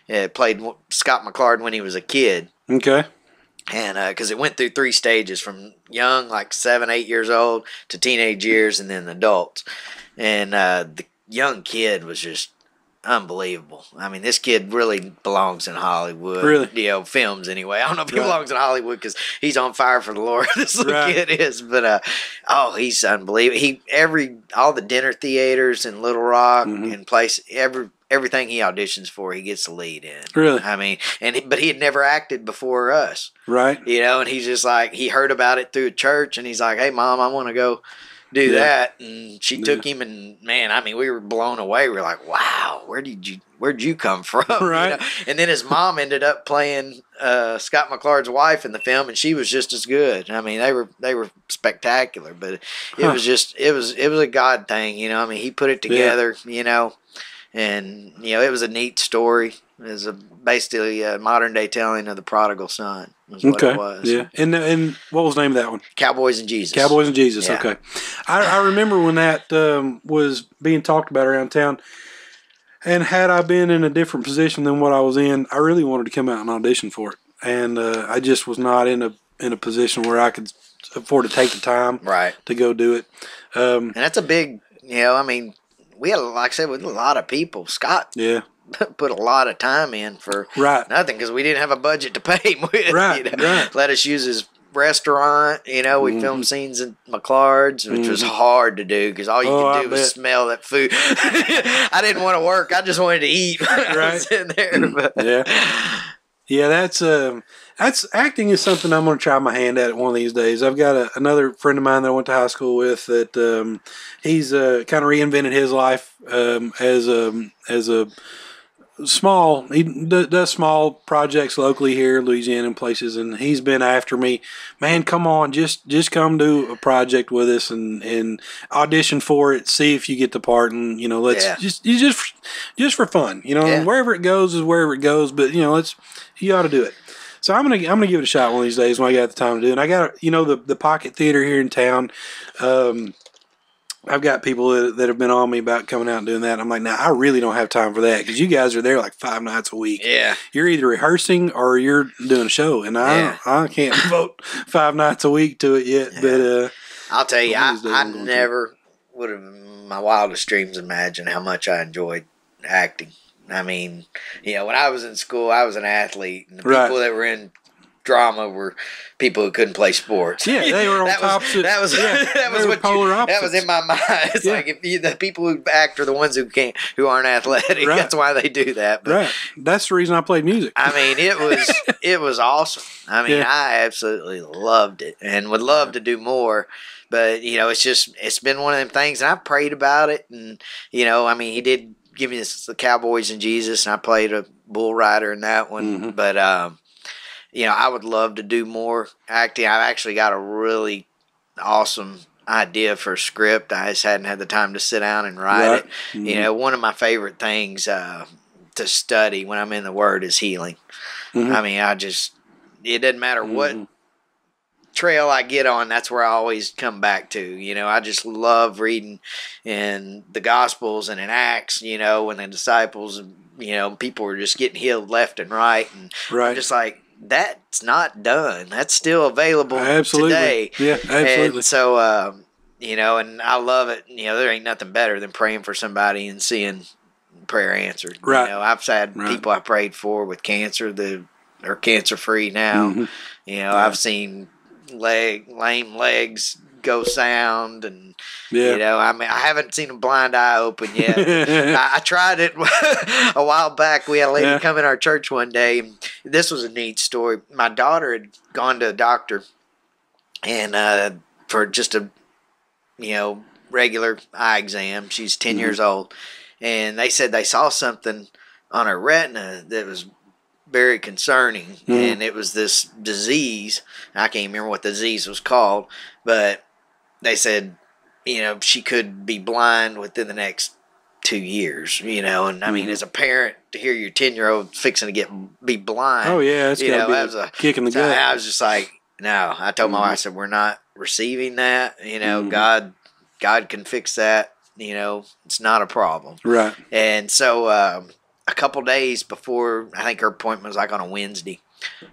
B: Played Scott McClard when he was a kid. Okay. And because it went through 3 stages, from young, like 7, 8 years old, to teenage years, and then adults. And the young kid was just unbelievable. I mean, this kid really belongs in Hollywood. Really? Films anyway. I don't know if he belongs in Hollywood because he's on fire for the Lord. This little kid is. But, he's unbelievable. All the dinner theaters in Little Rock and everything he auditions for, he gets the lead in. Really? I mean, but he had never acted before us. Right. And he's just like, he heard about it through a church, and he's like, hey, Mom, I want to go do that. And she took him, and man, I mean, we were blown away. We were like, wow, where'd you come from? Right. And then his mom ended up playing Scott McClard's wife in the film, and she was just as good. I mean, they were spectacular, but it was a God thing, I mean, he put it together, and it was a neat story. It was basically a modern day telling of the prodigal son. Was what it was. Yeah. And what was the name of that one? Cowboys and Jesus. Cowboys and Jesus. Yeah. Okay.
A: I remember when that was being talked about around town. And had I been in a different position than what I was in, I really wanted to come out and audition for it. And I just was not in a position where I could afford to take the time to go do it.
B: And that's a big, I mean, we had, like I said, with a lot of people. Scott put a lot of time in for nothing because we didn't have a budget to pay him with. Let us use his restaurant. We filmed scenes in McClard's, which was hard to do because all you could do was smell that food. I didn't want to work. I just wanted to eat when I was sitting there. But.
A: Yeah, that's acting is something I'm going to try my hand at one of these days. I've got another friend of mine that I went to high school with that he's kind of reinvented his life as a small. He does small projects locally here in Louisiana and places, and he's been after me. Man, come on, just come do a project with us and audition for it. See if you get the part, and let's just for fun. Wherever it goes is wherever it goes. But you ought to do it. So I'm gonna give it a shot one of these days when I got the time to do it. And I got the Pocket Theater here in town. I've got people that have been on me about coming out and doing that. I'm like, I really don't have time for that because you guys are there like 5 nights a week. Yeah, you're either rehearsing or you're doing a show, and I can't devote 5 nights a week to it yet. Yeah. But
B: I'll tell you, I never would have in my wildest dreams imagined how much I enjoyed acting. I mean, when I was in school, I was an athlete, and the people that were in drama were people who couldn't play sports.
A: Yeah, they were on opposite.
B: That was in my mind. It's like if the people who act are the ones who aren't athletic. Right. That's why they do that. But,
A: that's the reason I played music.
B: I mean, it was awesome. I mean, I absolutely loved it and would love to do more. But it's been one of them things, and I prayed about it, and I mean, he did give me the Cowboys and Jesus, and I played a bull rider in that one. Mm-hmm. But I would love to do more acting. I've actually got a really awesome idea for a script. I just hadn't had the time to sit down and write it. Mm-hmm. One of my favorite things to study when I'm in the Word is healing.
A: Mm-hmm.
B: I mean, it doesn't matter what trail I get on, that's where I always come back to. You know, I just love reading in the Gospels and in Acts, you know, when the disciples, you know, people were just getting healed left and right. And I'm just like, that's not done. That's still available today.
A: Yeah, absolutely.
B: And so, you know, and I love it. You know, there ain't nothing better than praying for somebody and seeing prayer answered.
A: Right.
B: You know, I've had people I prayed for with cancer that are cancer free now.
A: Mm-hmm.
B: You know, I've seen lame legs go sound, and you know, I mean, I haven't seen a blind eye open yet. I tried it a while back. We had a lady come in our church one day. This was a neat story. My daughter had gone to a doctor, and for just a, you know, regular eye exam. She's 10 years old, and they said they saw something on her retina that was very concerning, and it was this disease. I can't remember what the disease was called, but they said, you know, she could be blind within the next 2 years, you know. And I mean, as a parent, to hear your 10-year-old fixing to be blind,
A: it's
B: you know,
A: that was a kick in the gut.
B: I was just like, no. I told my wife, I said, we're not receiving that. You know, God can fix that. You know, it's not a problem.
A: Right.
B: And so a couple days before, I think her appointment was like on a Wednesday.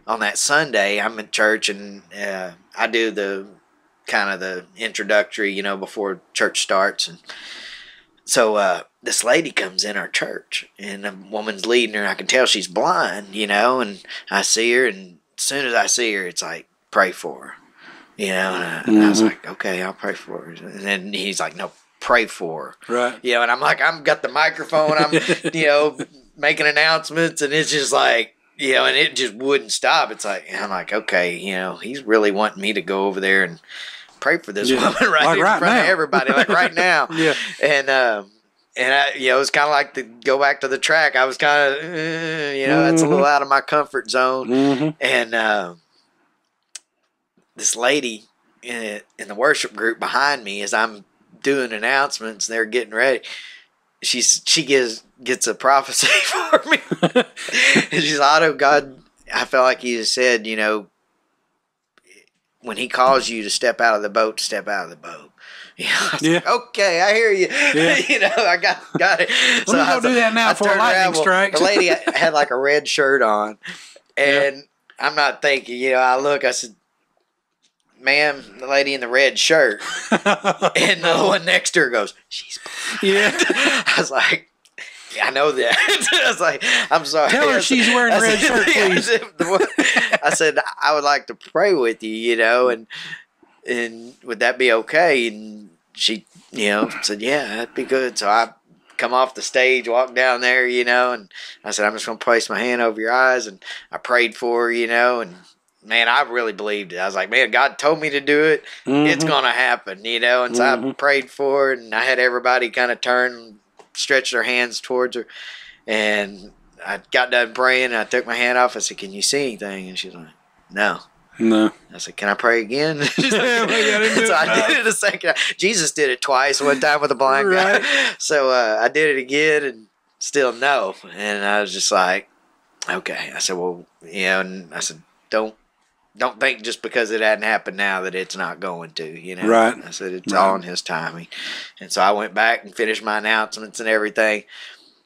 B: On that Sunday, I'm in church, and I do the kind of the introductory, you know, before church starts. And so this lady comes in our church, and a woman's leading her. I can tell she's blind, you know, and I see her, and as soon as I see her, it's like, pray for her, you know. And I was like, okay, I'll pray for her. And then he's like, no, pray for her.
A: Right.
B: You know, and I'm like, I've got the microphone, I'm, you know, making announcements, and it's just like, you know, and it just wouldn't stop. It's like, I'm like, okay, you know, he's really wanting me to go over there and pray for this woman right
A: like
B: in front of everybody, like right now. And I, you know, it's kind of like to go back to the track. I was kind of, you know, that's a little out of my comfort zone. And this lady in the worship group behind me, as I'm doing announcements, they're getting ready. She gets a prophecy for me. And she's, Otto, God, I felt like he just said, you know, when he calls you to step out of the boat, step out of the boat. You know, like, okay, I hear you. You know, I got it.
A: So Let me go do that now before lightning strikes.
B: The lady had like a red shirt on, and I'm not thinking, you know, I look, I said, ma'am, the lady in the red shirt. And the one next to her goes, she's blind. I was like, I know that. I was like, I'm sorry.
A: Tell her she's wearing a red shirt, please.
B: I said, I would like to pray with you, you know, and would that be okay? And she, you know, said, yeah, that'd be good. So I come off the stage, walk down there, you know, and I said, I'm just going to place my hand over your eyes. And I prayed for her, you know, and man, I really believed it. I was like, man, God told me to do it. It's going to happen, you know. And so I prayed for her, and I had everybody kind of turn, stretch their hands towards her. And I got done praying, and I took my hand off. I said, can you see anything? And she's like, no. I said, can I pray again? So I did it a second. Jesus did it twice, one time with a blind guy. So I did it again, and still no. And I was just like, okay. I said, well, you know, and I said, don't think just because it hadn't happened now that it's not going to, you know.
A: Right.
B: I said, it's all in his timing. And so I went back and finished my announcements and everything.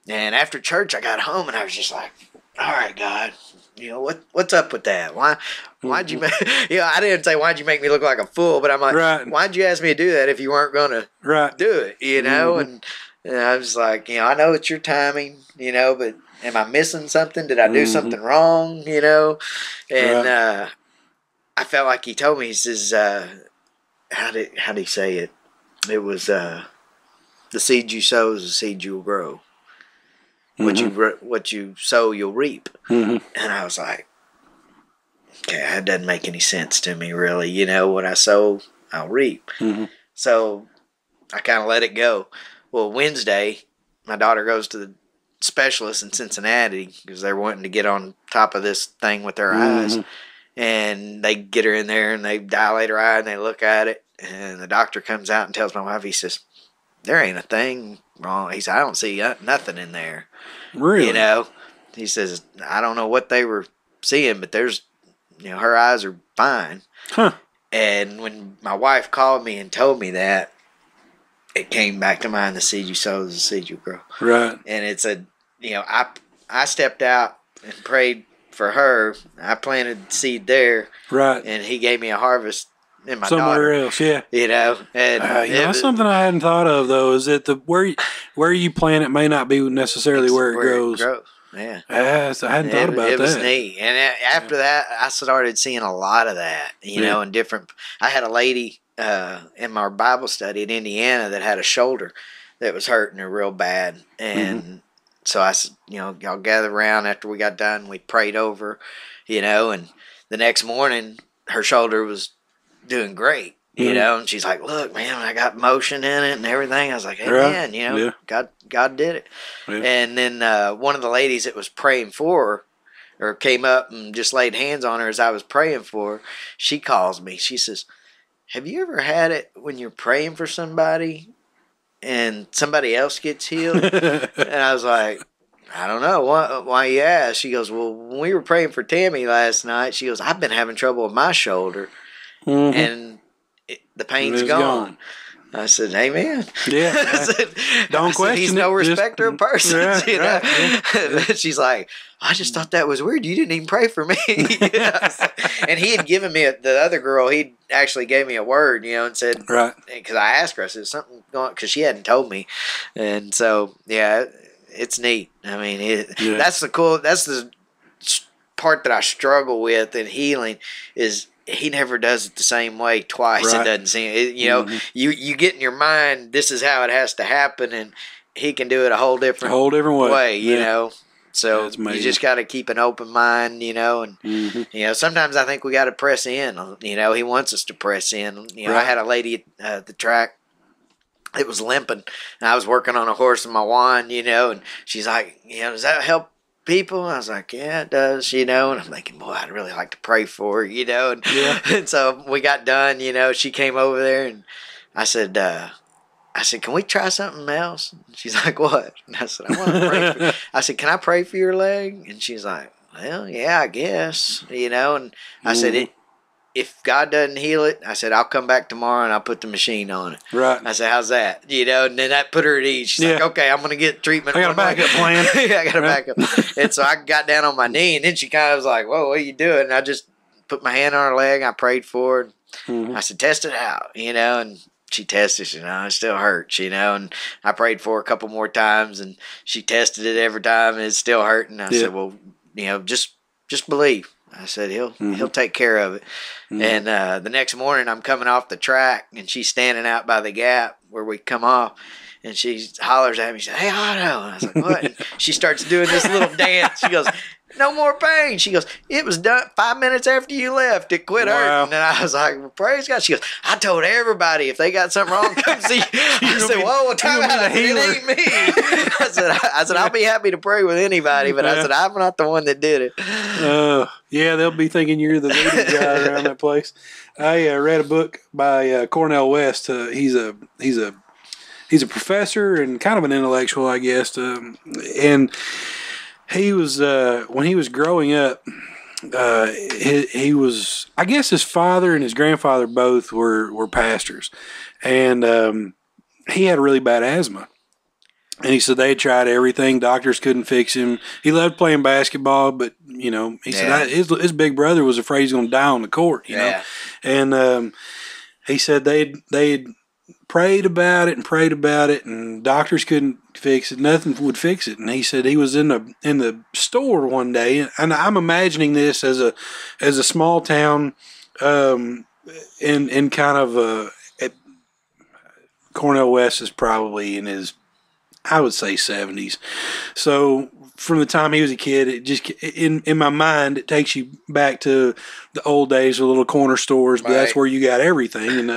B: And after church, I got home, and I was just like, all right, God, you know, what's up with that? Why'd you make, you know, I didn't say, why'd you make me look like a fool? But I'm like, why'd you ask me to do that if you weren't going to do it, you know? And I was like, you know, I know it's your timing, you know, but am I missing something? Did I do something wrong, you know? And I felt like he told me, he says, how did he say it? It was, the seed you sow is the seed you will grow. What you sow, you'll reap. And I was like, okay, that doesn't make any sense to me, really. You know, what I sow, I'll reap. So I kind of let it go. Well, Wednesday, my daughter goes to the specialist in Cincinnati because they're wanting to get on top of this thing with their eyes. And they get her in there, and they dilate her eye, and they look at it. And the doctor comes out and tells my wife, he says, there ain't a thing wrong. He said, I don't see nothing in there.
A: Really?
B: You know, he says, I don't know what they were seeing, but there's, her eyes are fine.
A: Huh.
B: And when my wife called me and told me that, it came back to mind, the seed you sow is the seed you grow.
A: Right.
B: And it's I stepped out and prayed for her. I planted seed there.
A: Right.
B: And he gave me a harvest in my
A: somewhere
B: daughter,
A: else, yeah.
B: And
A: that's something I hadn't thought of, though, is that where you plant it may not be necessarily where it grows.
B: Yeah.
A: I hadn't thought about that.
B: It was neat. And after that, I started seeing a lot of that, in different. I had a lady in my Bible study in Indiana that had a shoulder that was hurting her real bad. And so I said, y'all gather around after we got done. We prayed over, and the next morning her shoulder was doing great. And she's like, look, man, I got motion in it and everything. I was like, amen, God did it. Yeah. And then one of the ladies that was praying for her, or came up and just laid hands on her as I was praying for her, she calls me. She says, have you ever had it when you're praying for somebody and somebody else gets healed? And I was like, I don't know. Why you ask? She goes, well, when we were praying for Tammy last night, she goes, I've been having trouble with my shoulder. And the pain's gone. I said, amen.
A: Yeah. Don't question
B: he's no respecter of persons.
A: Yeah.
B: She's like, I just thought that was weird. You didn't even pray for me. And he had given me, the other girl, he actually gave me a word, and said,
A: right.
B: Because I asked her, I said, something going, because she hadn't told me. And so, it's neat. I mean, that's the part that I struggle with in healing is, he never does it the same way twice. Right. It doesn't seem, you get in your mind, this is how it has to happen, and he can do it a whole different way. So you just got to keep an open mind, and sometimes I think we got to press in. He wants us to press in. Right. I had a lady at the track. It was limping, and I was working on a horse in my wand, and she's like, does that help people? I was like, yeah, it does, and I'm thinking, boy, I'd really like to pray for her, and so we got done, she came over there, and I said, can we try something else? And she's like, what? And I said, I want to pray for you. I said, can I pray for your leg? And she's like, well, yeah, I guess, and I said, if God doesn't heal it, I said, I'll come back tomorrow and I'll put the machine on it. Right. I said, how's that? And then that put her at ease. She's like, okay, I'm going to get treatment.
A: I got a backup plan.
B: I got a backup. And so I got down on my knee, and then she kind of was like, whoa, what are you doing? And I just put my hand on her leg. I prayed for her. I said, test it out, and she tested it. It still hurts, and I prayed for her a couple more times, and she tested it every time, and it's still hurting. I said, well, just believe. I said, he'll take care of it. And the next morning, I'm coming off the track, and she's standing out by the gap where we come off, and she hollers at me. She said, hey, Otto. And I was like, what? And she starts doing this little dance. She goes, no more pain. She goes, it was done 5 minutes after you left. It quit hurting. And I was like, well, praise God. She goes, I told everybody if they got something wrong, come see you. I said, whoa, time out. It ain't me. I said, I'll be happy to pray with anybody, but I said, I'm not the one that did it.
A: Yeah, they'll be thinking you're the leading guy around that place. I read a book by Cornel West. He's a professor and kind of an intellectual, I guess. And he was when he was growing up, he was, I guess his father and his grandfather both were pastors, and he had really bad asthma. And he said they tried everything. Doctors couldn't fix him. He loved playing basketball, but he said his big brother was afraid he's going to die on the court. You know, and he said they'd prayed about it, and doctors couldn't fix it. Nothing would fix it. And he said he was in the store one day, and I'm imagining this as a small town, in kind of Cornel West is probably in his, I would say, 70s. So from the time he was a kid, it just in my mind it takes you back to the old days with little corner stores, but that's where you got everything.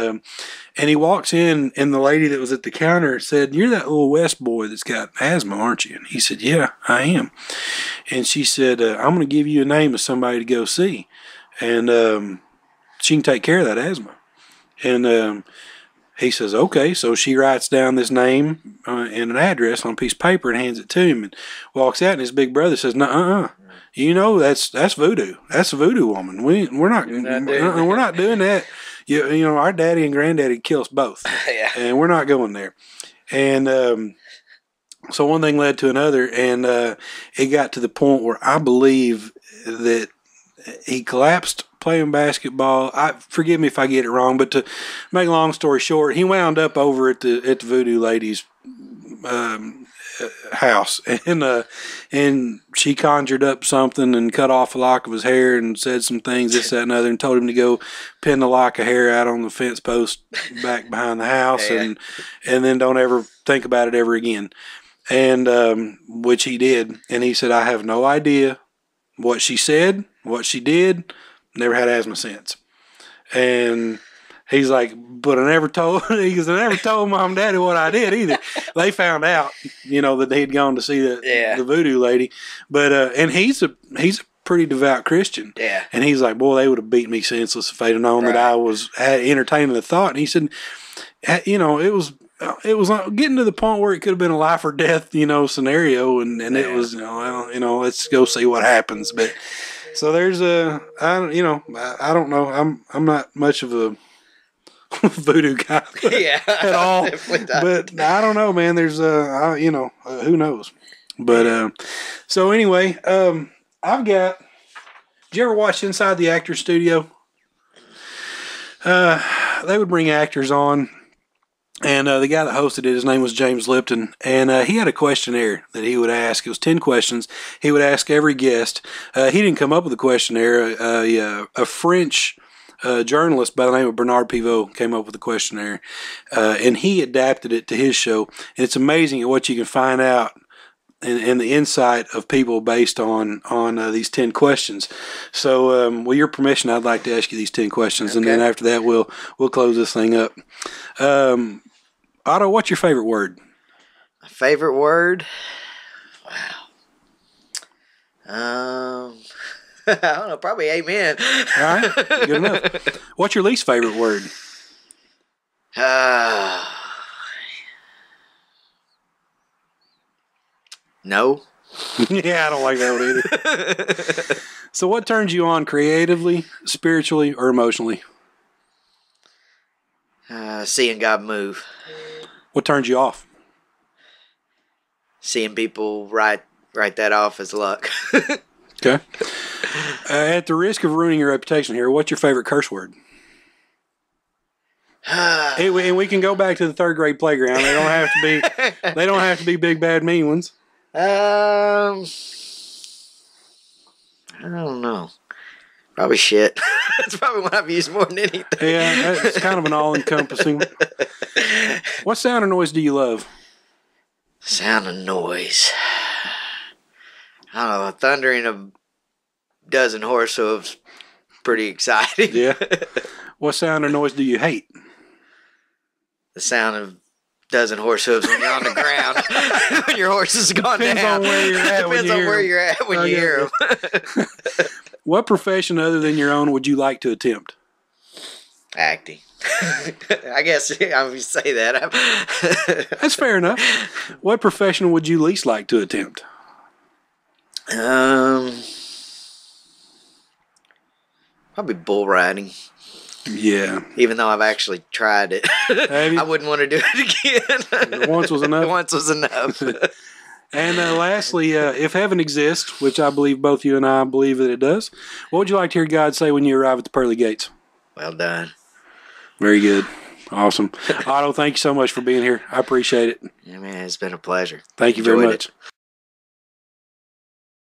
A: And he walks in, and the lady that was at the counter said, "You're that little West boy that's got asthma, aren't you?" And he said, "Yeah, I am." And she said, "I'm going to give you a name of somebody to go see, and she can take care of that asthma." And He says, okay. So she writes down this name and an address on a piece of paper and hands it to him and walks out. And his big brother says, "Nuh-uh. You know, that's voodoo. That's a voodoo woman. We're not doing that. You know, our daddy and granddaddy kill us both.
B: Yeah.
A: And we're not going there." And so one thing led to another, and it got to the point where I believe that he collapsed playing basketball. Forgive me if I get it wrong, but to make a long story short, he wound up over at the voodoo lady's house, and she conjured up something and cut off a lock of his hair and said some things, this, that, and other, and told him to go pin the lock of hair out on the fence post back behind the house, and then don't ever think about it ever again. And which he did, and he said, "I have no idea what she said, what she did. Never had asthma since." And he's like, "But I never told." He goes, "I never told Mom and Daddy what I did either." They found out, you know, that he'd gone to see the voodoo lady. But and he's a pretty devout Christian.
B: Yeah.
A: And he's like, "Boy, they would have beat me senseless if they'd have known that I was entertaining the thought." And he said, "You know, it was getting to the point where it could have been a life or death, you know, scenario, and it was, you know, let's go see what happens." But so there's I don't know. I'm not much of a voodoo guy at all. But I don't know, man. There's who knows? But so anyway, I've got. Did you ever watch Inside the Actors Studio? They would bring actors on. And the guy that hosted it, his name was James Lipton, and he had a questionnaire that he would ask. It was 10 questions. He would ask every guest. He didn't come up with the questionnaire. A French journalist by the name of Bernard Pivot came up with the questionnaire, and he adapted it to his show. And it's amazing at what you can find out and the insight of people based on these 10 questions. So, with your permission, I'd like to ask you these 10 questions, and then after that, we'll close this thing up. Otto, what's your favorite word?
B: My favorite word? Wow. I don't know, probably amen.
A: All right, good enough. What's your least favorite word?
B: No.
A: Yeah, I don't like that one either. So what turns you on creatively, spiritually, or emotionally?
B: Seeing God move.
A: What turns you off?
B: Seeing people write that off as luck.
A: Okay. At the risk of ruining your reputation here, what's your favorite curse word? And we can go back to the third grade playground. They don't have to be. They don't have to be big, bad, mean ones.
B: I don't know. Probably shit. That's probably what I've used more than anything.
A: Yeah, that's kind of an all-encompassing. What sound or noise do you love?
B: Sound of noise. I don't know. Thundering a dozen horse hooves. Pretty exciting.
A: Yeah. What sound or noise do you hate?
B: The sound of dozen horse hooves when you're on the ground. When your horse has gone down.
A: Depends on where you're at.
B: Depends on where you're at when you hear them.
A: What profession other than your own would you like to attempt?
B: Acting. I guess I would say that.
A: That's fair enough. What profession would you least like to attempt?
B: Probably bull riding.
A: Yeah.
B: Even though I've actually tried it. I wouldn't want to do it again.
A: Once was enough?
B: Once was enough.
A: And lastly, if heaven exists, which I believe both you and I believe that it does, what would you like to hear God say when you arrive at the pearly gates?
B: Well done.
A: Very good. Awesome. Otto, thank you so much for being here. I appreciate it.
B: Yeah, man, it's been a pleasure.
A: Thank you very much.